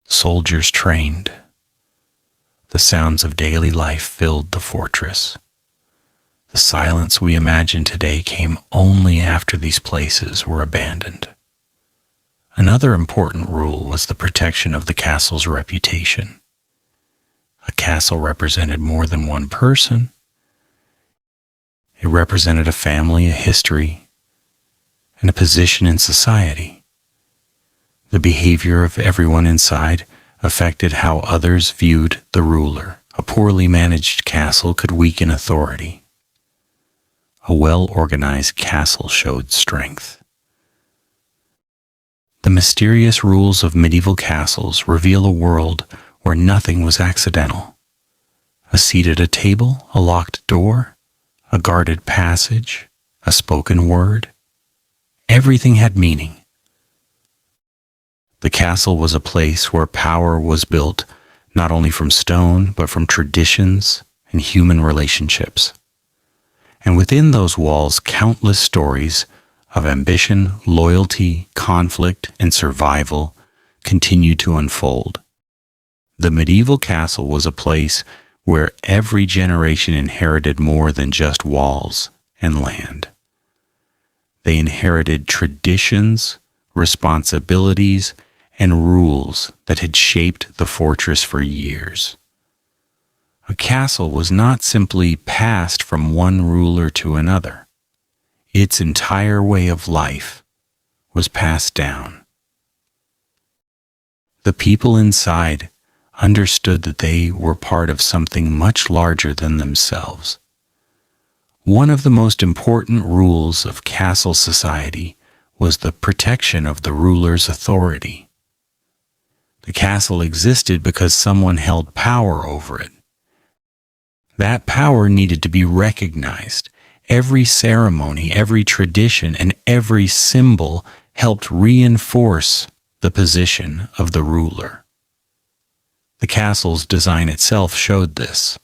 Soldiers trained. The sounds of daily life filled the fortress. The silence we imagine today came only after these places were abandoned. Another important rule was the protection of the castle's reputation. A castle represented more than one person. It represented a family, a history, and a position in society. The behavior of everyone inside affected how others viewed the ruler. A poorly managed castle could weaken authority. A well-organized castle showed strength. The mysterious rules of medieval castles reveal a world where nothing was accidental. A seat at a table, a locked door, a guarded passage, a spoken word. Everything had meaning. The castle was a place where power was built not only from stone, but from traditions and human relationships. And within those walls, countless stories of ambition, loyalty, conflict, and survival continued to unfold. The medieval castle was a place where every generation inherited more than just walls and land. They inherited traditions, responsibilities, and rules that had shaped the fortress for years. A castle was not simply passed from one ruler to another. Its entire way of life was passed down. The people inside understood that they were part of something much larger than themselves. One of the most important rules of castle society was the protection of the ruler's authority. The castle existed because someone held power over it. That power needed to be recognized. Every ceremony, every tradition, and every symbol helped reinforce the position of the ruler. The castle's design itself showed this.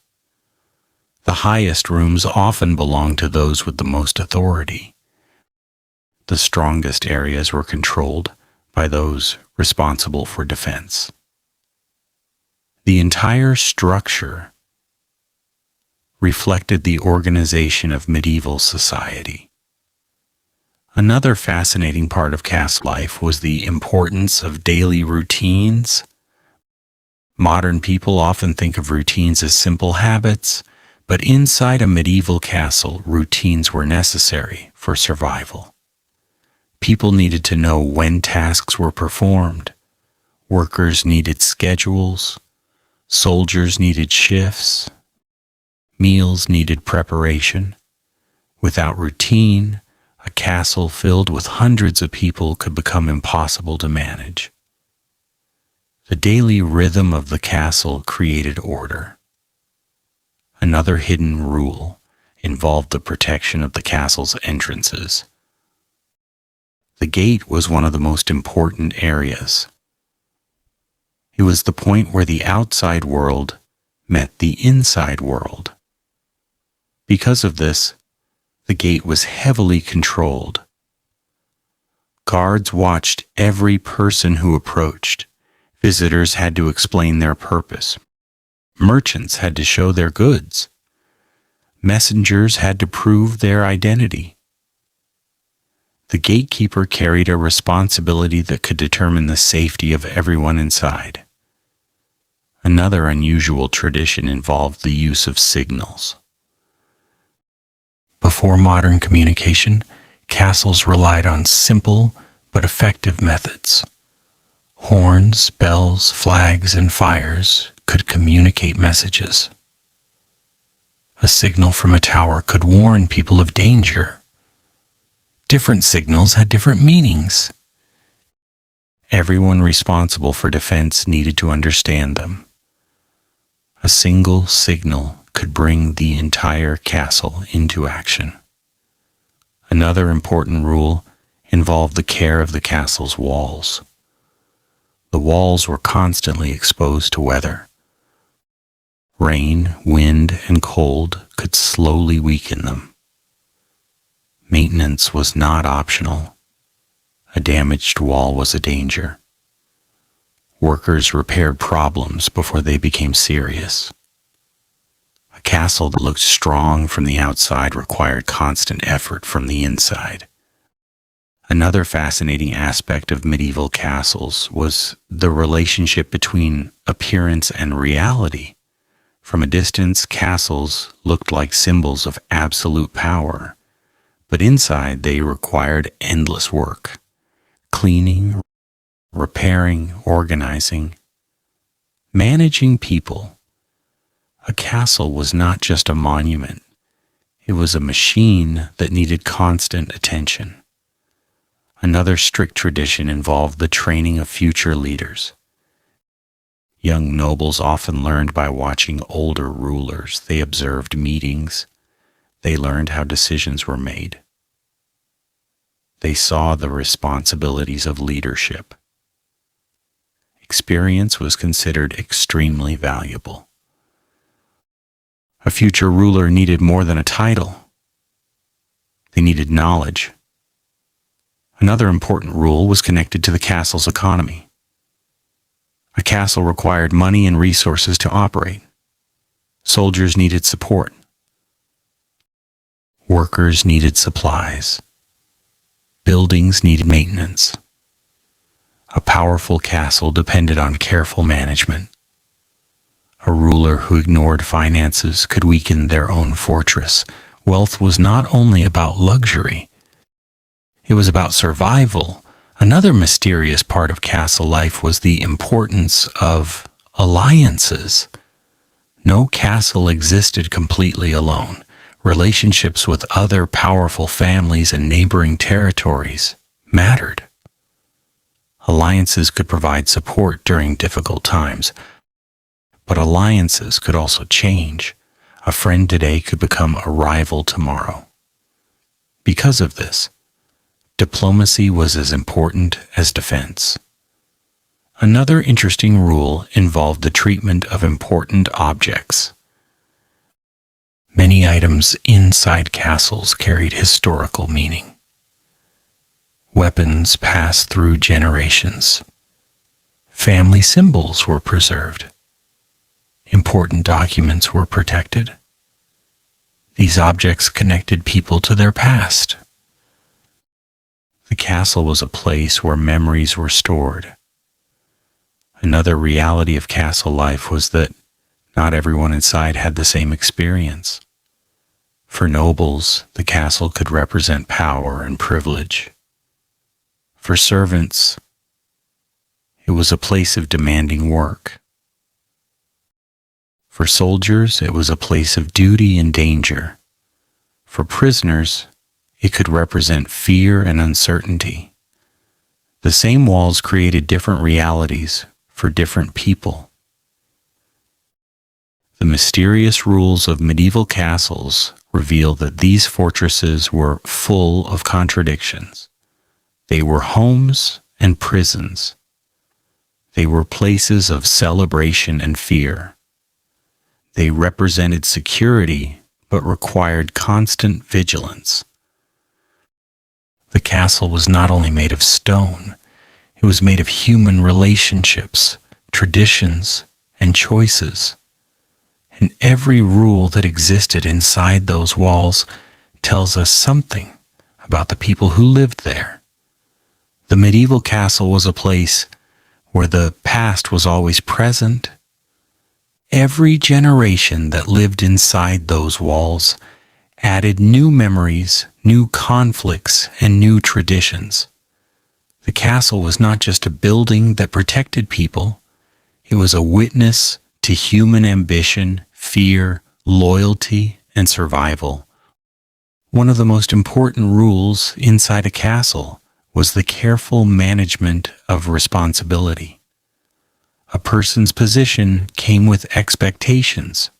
The highest rooms often belonged to those with the most authority. The strongest areas were controlled by those responsible for defense. The entire structure reflected the organization of medieval society. Another fascinating part of castle life was the importance of daily routines. Modern people often think of routines as simple habits, but inside a medieval castle, routines were necessary for survival. People needed to know when tasks were performed. Workers needed schedules. Soldiers needed shifts. Meals needed preparation. Without routine, a castle filled with hundreds of people could become impossible to manage. The daily rhythm of the castle created order. Another hidden rule involved the protection of the castle's entrances. The gate was one of the most important areas. It was the point where the outside world met the inside world. Because of this, the gate was heavily controlled. Guards watched every person who approached. Visitors had to explain their purpose. Merchants had to show their goods. Messengers had to prove their identity. The gatekeeper carried a responsibility that could determine the safety of everyone inside. Another unusual tradition involved the use of signals. Before modern communication, castles relied on simple but effective methods. Horns, bells, flags, and fires could communicate messages. A signal from a tower could warn people of danger. Different signals had different meanings. Everyone responsible for defense needed to understand them. A single signal could bring the entire castle into action. Another important rule involved the care of the castle's walls. The walls were constantly exposed to weather. Rain, wind, and cold could slowly weaken them. Maintenance was not optional. A damaged wall was a danger. Workers repaired problems before they became serious. A castle that looked strong from the outside required constant effort from the inside. Another fascinating aspect of medieval castles was the relationship between appearance and reality. From a distance, castles looked like symbols of absolute power, but inside they required endless work. Cleaning, repairing, organizing, managing people. A castle was not just a monument. It was a machine that needed constant attention. Another strict tradition involved the training of future leaders. Young nobles often learned by watching older rulers. They observed meetings. They learned how decisions were made. They saw the responsibilities of leadership. Experience was considered extremely valuable. A future ruler needed more than a title. They needed knowledge. Another important rule was connected to the castle's economy. A castle required money and resources to operate. Soldiers needed support. Workers needed supplies. Buildings needed maintenance. A powerful castle depended on careful management. A ruler who ignored finances could weaken their own fortress. Wealth was not only about luxury, it was about survival. Another mysterious part of castle life was the importance of alliances. No castle existed completely alone. Relationships with other powerful families and neighboring territories mattered. Alliances could provide support during difficult times, but alliances could also change. A friend today could become a rival tomorrow. Because of this, diplomacy was as important as defense. Another interesting rule involved the treatment of important objects. Many items inside castles carried historical meaning. Weapons passed through generations. Family symbols were preserved. Important documents were protected. These objects connected people to their past. The castle was a place where memories were stored. Another reality of castle life was that not everyone inside had the same experience. For nobles, the castle could represent power and privilege. For servants, it was a place of demanding work. For soldiers, it was a place of duty and danger. For prisoners, it could represent fear and uncertainty. The same walls created different realities for different people. The mysterious rules of medieval castles reveal that these fortresses were full of contradictions. They were homes and prisons. They were places of celebration and fear. They represented security, but required constant vigilance. The castle was not only made of stone, it was made of human relationships, traditions, and choices. And every rule that existed inside those walls tells us something about the people who lived there. The medieval castle was a place where the past was always present. Every generation that lived inside those walls added new memories, new conflicts, and new traditions. The castle was not just a building that protected people, it was a witness to human ambition, fear, loyalty, and survival. One of the most important rules inside a castle was the careful management of responsibility. A person's position came with expectations.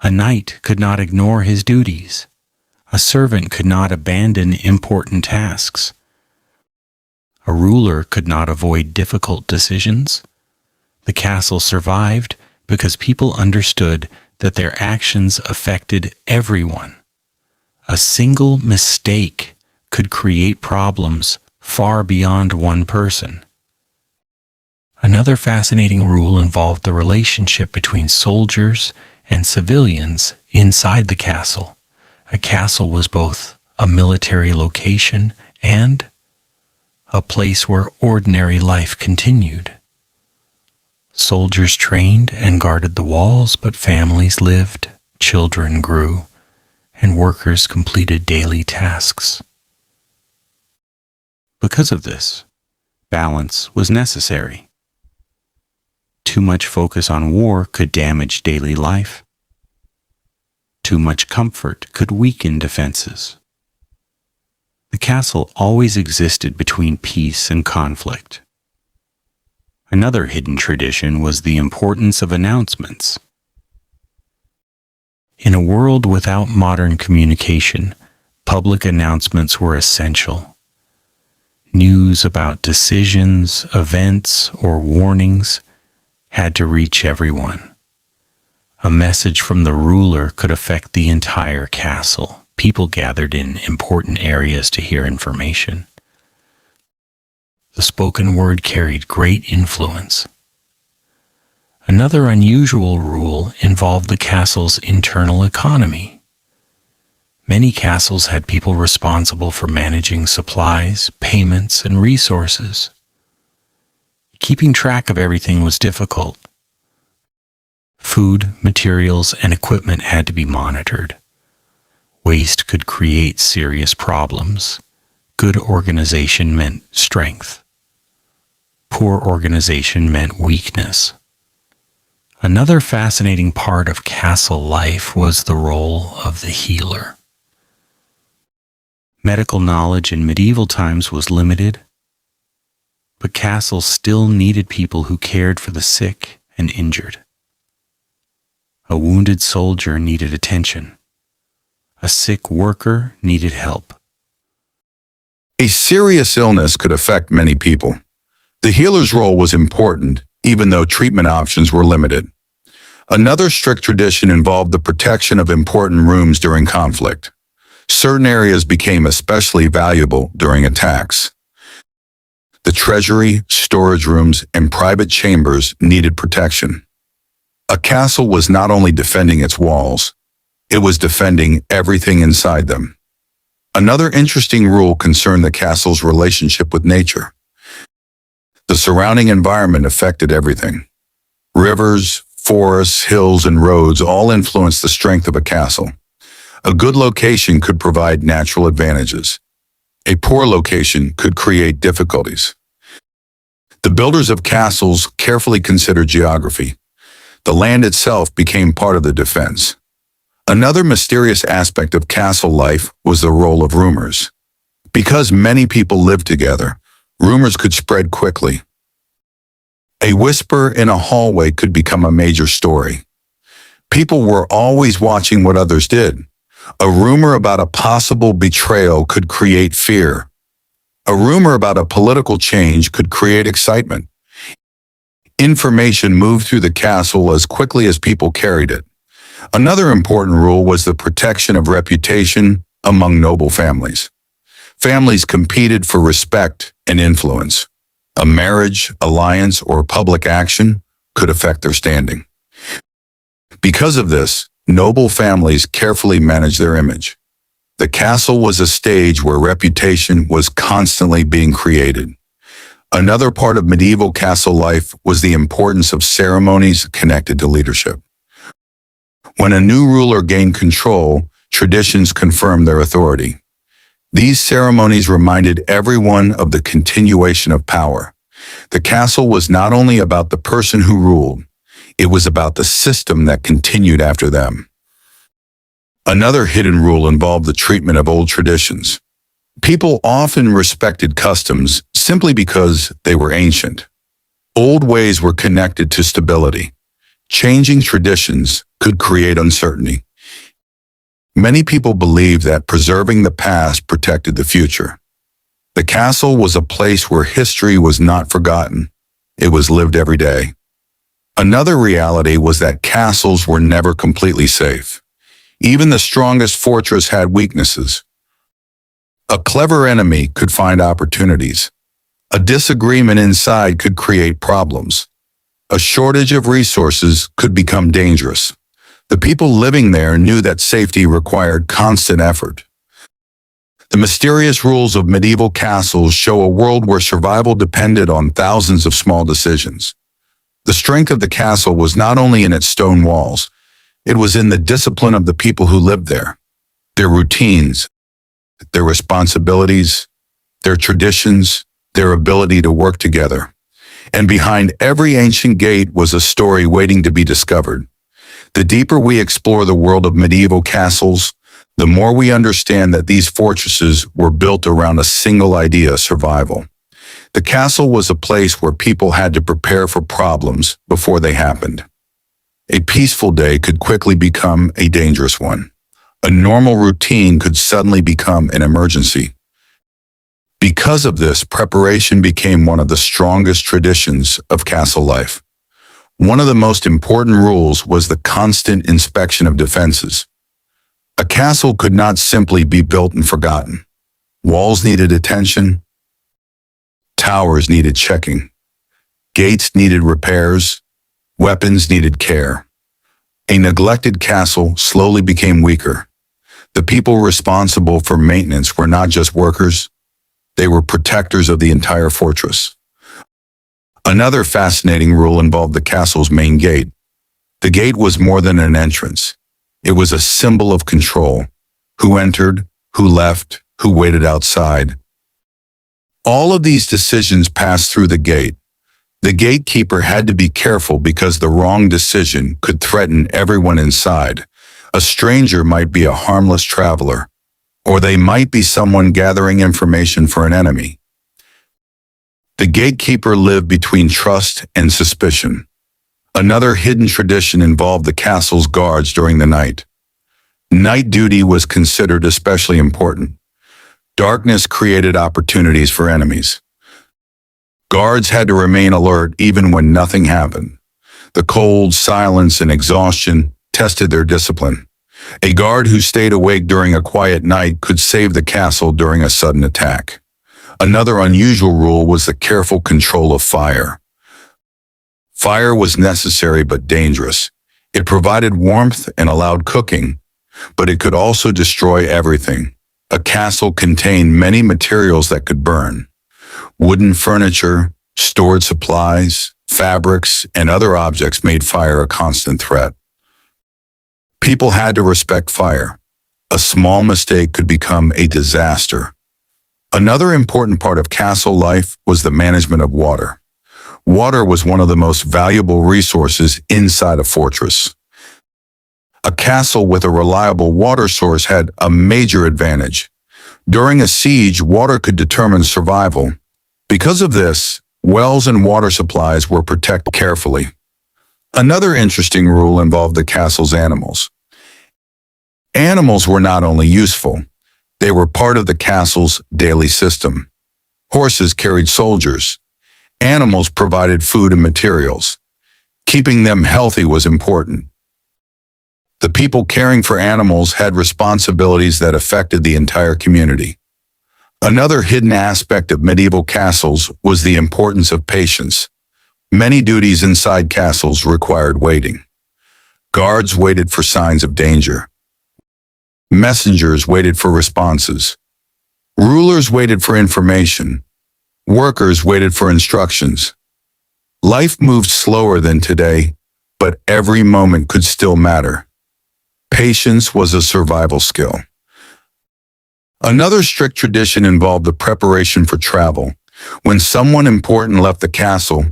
A knight could not ignore his duties. A servant could not abandon important tasks. A ruler could not avoid difficult decisions. The castle survived because people understood that their actions affected everyone. A single mistake could create problems far beyond one person. Another fascinating rule involved the relationship between soldiers and civilians inside the castle. A castle was both a military location and a place where ordinary life continued. Soldiers trained and guarded the walls, but families lived, children grew, and workers completed daily tasks. Because of this, balance was necessary. Too much focus on war could damage daily life. Too much comfort could weaken defenses. The castle always existed between peace and conflict. Another hidden tradition was the importance of announcements. In a world without modern communication, public announcements were essential. News about decisions, events, or warnings had to reach everyone. A message from the ruler could affect the entire castle. People gathered in important areas to hear information. The spoken word carried great influence. Another unusual rule involved the castle's internal economy. Many castles had people responsible for managing supplies, payments, and resources. Keeping track of everything was difficult. Food, materials, and equipment had to be monitored. Waste could create serious problems. Good organization meant strength. Poor organization meant weakness. Another fascinating part of castle life was the role of the healer. Medical knowledge in medieval times was limited, but castles still needed people who cared for the sick and injured. A wounded soldier needed attention. A sick worker needed help. A serious illness could affect many people. The healer's role was important, even though treatment options were limited. Another strict tradition involved the protection of important rooms during conflict. Certain areas became especially valuable during attacks. The treasury, storage rooms, and private chambers needed protection. A castle was not only defending its walls, it was defending everything inside them. Another interesting rule concerned the castle's relationship with nature. The surrounding environment affected everything. Rivers, forests, hills, and roads all influenced the strength of a castle. A good location could provide natural advantages. A poor location could create difficulties. The builders of castles carefully considered geography. The land itself became part of the defense. Another mysterious aspect of castle life was the role of rumors. Because many people lived together, rumors could spread quickly. A whisper in a hallway could become a major story. People were always watching what others did. A rumor about a possible betrayal could create fear. A rumor about a political change could create excitement. Information moved through the castle as quickly as people carried it. Another important rule was the protection of reputation among noble families. Families competed for respect and influence. A marriage, alliance, or public action could affect their standing. Because of this, noble families carefully managed their image. The castle was a stage where reputation was constantly being created. Another part of medieval castle life was the importance of ceremonies connected to leadership. When a new ruler gained control, traditions confirmed their authority. These ceremonies reminded everyone of the continuation of power. The castle was not only about the person who ruled, it was about the system that continued after them. Another hidden rule involved the treatment of old traditions. People often respected customs simply because they were ancient. Old ways were connected to stability. Changing traditions could create uncertainty. Many people believed that preserving the past protected the future. The castle was a place where history was not forgotten. It was lived every day. Another reality was that castles were never completely safe. Even the strongest fortress had weaknesses. A clever enemy could find opportunities. A disagreement inside could create problems. A shortage of resources could become dangerous. The people living there knew that safety required constant effort. The mysterious rules of medieval castles show a world where survival depended on thousands of small decisions. The strength of the castle was not only in its stone walls, it was in the discipline of the people who lived there. Their routines, their responsibilities, their traditions, their ability to work together. And behind every ancient gate was a story waiting to be discovered. The deeper we explore the world of medieval castles, the more we understand that these fortresses were built around a single idea: survival. The castle was a place where people had to prepare for problems before they happened. A peaceful day could quickly become a dangerous one. A normal routine could suddenly become an emergency. Because of this, preparation became one of the strongest traditions of castle life. One of the most important rules was the constant inspection of defenses. A castle could not simply be built and forgotten. Walls needed attention. Towers needed checking. Gates needed repairs. Weapons needed care. A neglected castle slowly became weaker. The people responsible for maintenance were not just workers, they were protectors of the entire fortress. Another fascinating rule involved the castle's main gate. The gate was more than an entrance. It was a symbol of control. Who entered, who left, who waited outside. All of these decisions passed through the gate. The gatekeeper had to be careful because the wrong decision could threaten everyone inside. A stranger might be a harmless traveler, or they might be someone gathering information for an enemy. The gatekeeper lived between trust and suspicion. Another hidden tradition involved the castle's guards during the night. Night duty was considered especially important. Darkness created opportunities for enemies. Guards had to remain alert even when nothing happened. The cold, silence, and exhaustion tested their discipline. A guard who stayed awake during a quiet night could save the castle during a sudden attack. Another unusual rule was the careful control of fire. Fire was necessary but dangerous. It provided warmth and allowed cooking, but it could also destroy everything. A castle contained many materials that could burn. Wooden furniture, stored supplies, fabrics, and other objects made fire a constant threat. People had to respect fire. A small mistake could become a disaster. Another important part of castle life was the management of water. Water was one of the most valuable resources inside a fortress. A castle with a reliable water source had a major advantage. During a siege, water could determine survival. Because of this, wells and water supplies were protected carefully. Another interesting rule involved the castle's animals. Animals were not only useful, they were part of the castle's daily system. Horses carried soldiers. Animals provided food and materials. Keeping them healthy was important. The people caring for animals had responsibilities that affected the entire community. Another hidden aspect of medieval castles was the importance of patience. Many duties inside castles required waiting. Guards waited for signs of danger. Messengers waited for responses. Rulers waited for information. Workers waited for instructions. Life moved slower than today, but every moment could still matter. Patience was a survival skill. Another strict tradition involved the preparation for travel. When someone important left the castle,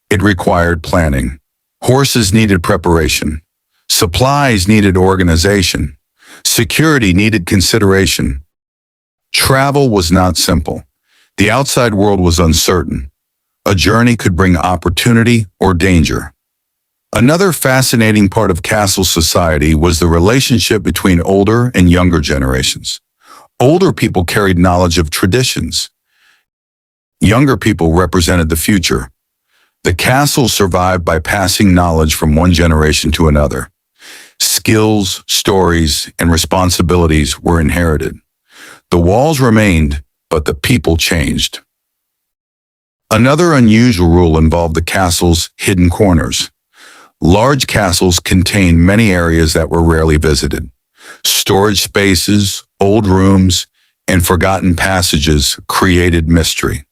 it required planning. Horses needed preparation. Supplies needed organization. Security needed consideration. Travel was not simple. The outside world was uncertain. A journey could bring opportunity or danger. Another fascinating part of castle society was the relationship between older and younger generations. Older people carried knowledge of traditions. Younger people represented the future. The castle survived by passing knowledge from one generation to another. Skills, stories, and responsibilities were inherited. The walls remained, but the people changed. Another unusual rule involved the castle's hidden corners. Large castles contained many areas that were rarely visited. Storage spaces, old rooms, and forgotten passages created mystery.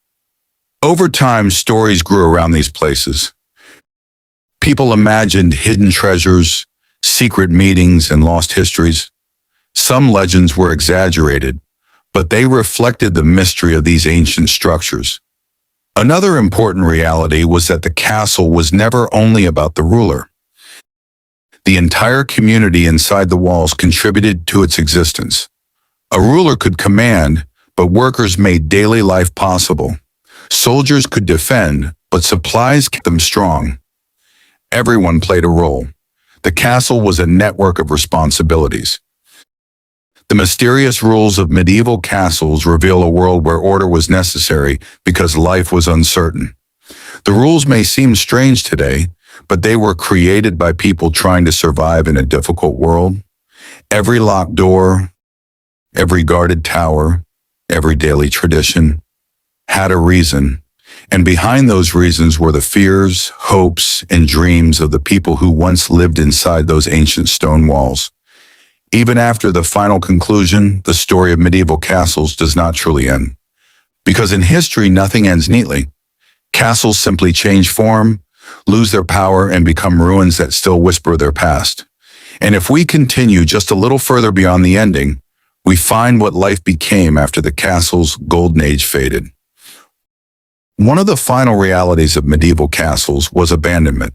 Over time, stories grew around these places. People imagined hidden treasures, secret meetings, and lost histories. Some legends were exaggerated, but they reflected the mystery of these ancient structures. Another important reality was that the castle was never only about the ruler. The entire community inside the walls contributed to its existence. A ruler could command, but workers made daily life possible. Soldiers could defend, but supplies kept them strong. Everyone played a role. The castle was a network of responsibilities. The mysterious rules of medieval castles reveal a world where order was necessary because life was uncertain. The rules may seem strange today, but they were created by people trying to survive in a difficult world. Every locked door, every guarded tower, every daily tradition had a reason, and behind those reasons were the fears, hopes, and dreams of the people who once lived inside those ancient stone walls. Even after the final conclusion, the story of medieval castles does not truly end. Because in history, nothing ends neatly. Castles simply change form, lose their power, and become ruins that still whisper their past. And if we continue just a little further beyond the ending, we find what life became after the castle's golden age faded. One of the final realities of medieval castles was abandonment.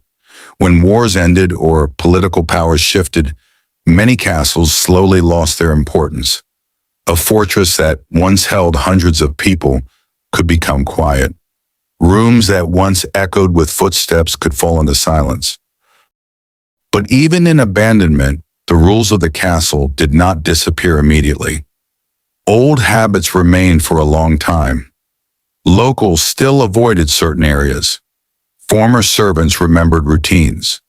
When wars ended or political powers shifted, many castles slowly lost their importance. A fortress that once held hundreds of people could become quiet. Rooms that once echoed with footsteps could fall into silence. But even in abandonment, the rules of the castle did not disappear immediately. Old habits remained for a long time. Locals still avoided certain areas. Former servants remembered routines.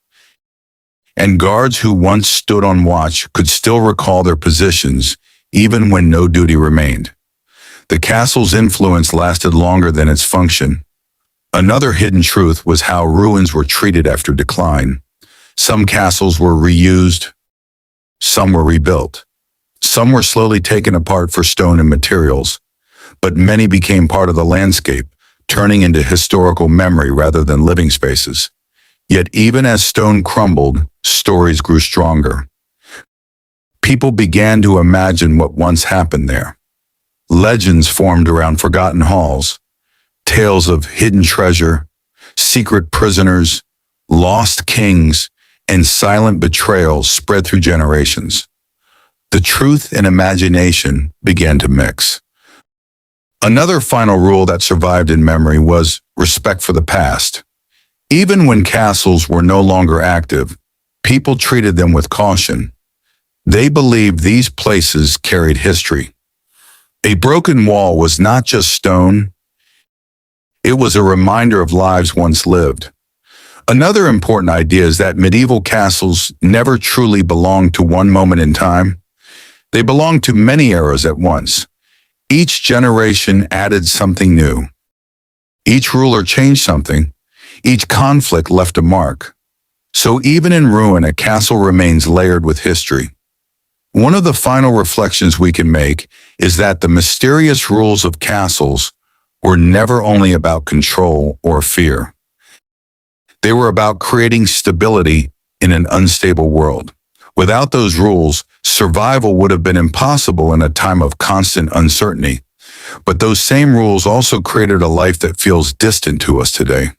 And guards who once stood on watch could still recall their positions even when no duty remained. The castle's influence lasted longer than its function. Another hidden truth was how ruins were treated after decline. Some castles were reused, some were rebuilt. Some were slowly taken apart for stone and materials, but many became part of the landscape, turning into historical memory rather than living spaces. Yet even as stone crumbled, stories grew stronger. People began to imagine what once happened there. Legends formed around forgotten halls, tales of hidden treasure, secret prisoners, lost kings, and silent betrayals spread through generations. The truth and imagination began to mix. Another final rule that survived in memory was respect for the past. Even when castles were no longer active, people treated them with caution. They believed these places carried history. A broken wall was not just stone, it was a reminder of lives once lived. Another important idea is that medieval castles never truly belonged to one moment in time. They belonged to many eras at once. Each generation added something new. Each ruler changed something. Each conflict left a mark. So even in ruin, a castle remains layered with history. One of the final reflections we can make is that the mysterious rules of castles were never only about control or fear. They were about creating stability in an unstable world. Without those rules, survival would have been impossible in a time of constant uncertainty. But those same rules also created a life that feels distant to us today.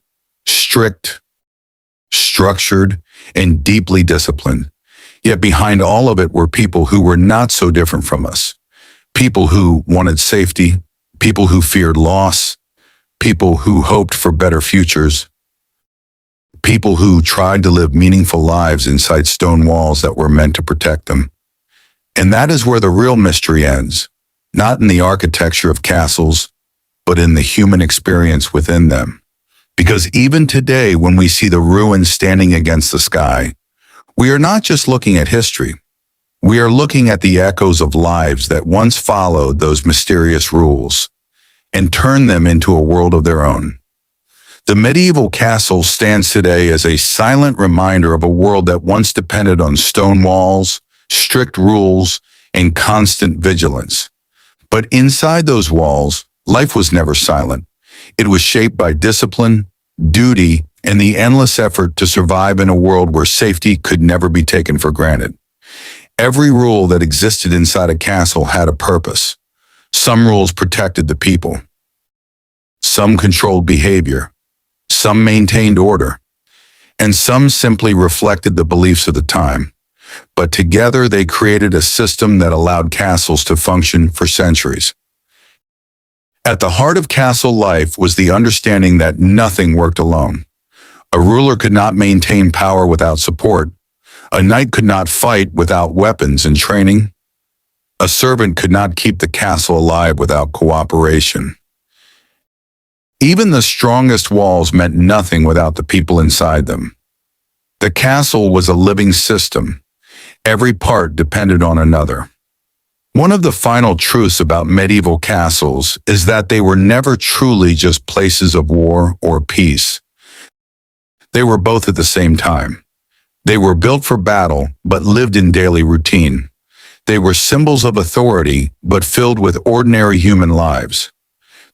Strict, structured, and deeply disciplined. Yet behind all of it were people who were not so different from us. People who wanted safety, people who feared loss, people who hoped for better futures, people who tried to live meaningful lives inside stone walls that were meant to protect them. And that is where the real mystery ends, not in the architecture of castles, but in the human experience within them. Because even today, when we see the ruins standing against the sky, we are not just looking at history. We are looking at the echoes of lives that once followed those mysterious rules and turned them into a world of their own. The medieval castle stands today as a silent reminder of a world that once depended on stone walls, strict rules, and constant vigilance. But inside those walls, life was never silent. It was shaped by discipline, duty, and the endless effort to survive in a world where safety could never be taken for granted. Every rule that existed inside a castle had a purpose. Some rules protected the people. Some controlled behavior. Some maintained order. And some simply reflected the beliefs of the time. But together they created a system that allowed castles to function for centuries. At the heart of castle life was the understanding that nothing worked alone. A ruler could not maintain power without support. A knight could not fight without weapons and training. A servant could not keep the castle alive without cooperation. Even the strongest walls meant nothing without the people inside them. The castle was a living system. Every part depended on another. One of the final truths about medieval castles is that they were never truly just places of war or peace. They were both at the same time. They were built for battle, but lived in daily routine. They were symbols of authority, but filled with ordinary human lives.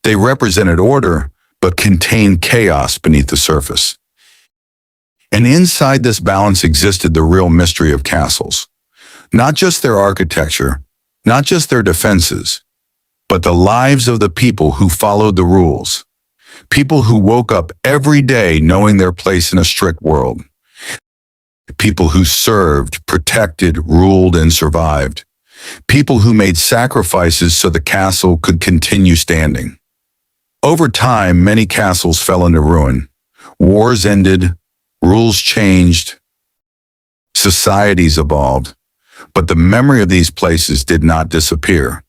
They represented order, but contained chaos beneath the surface. And inside this balance existed the real mystery of castles. Not just their architecture, not just their defenses, but the lives of the people who followed the rules. People who woke up every day knowing their place in a strict world. People who served, protected, ruled, and survived. People who made sacrifices so the castle could continue standing. Over time, many castles fell into ruin. Wars ended, rules changed, societies evolved, but the memory of these places did not disappear.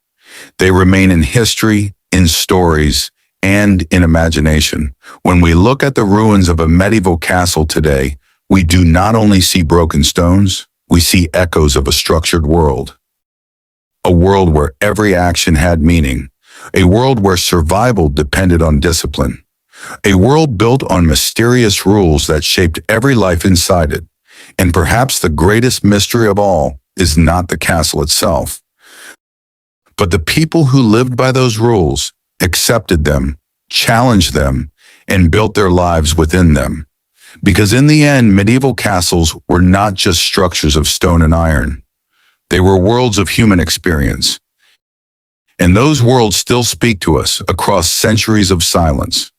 They remain in history, in stories, and in imagination. When we look at the ruins of a medieval castle today, we do not only see broken stones, we see echoes of a structured world. A world where every action had meaning. A world where survival depended on discipline. A world built on mysterious rules that shaped every life inside it. And perhaps the greatest mystery of all is not the castle itself, but the people who lived by those rules, accepted them, challenged them, and built their lives within them. Because in the end, medieval castles were not just structures of stone and iron. They were worlds of human experience. And those worlds still speak to us across centuries of silence.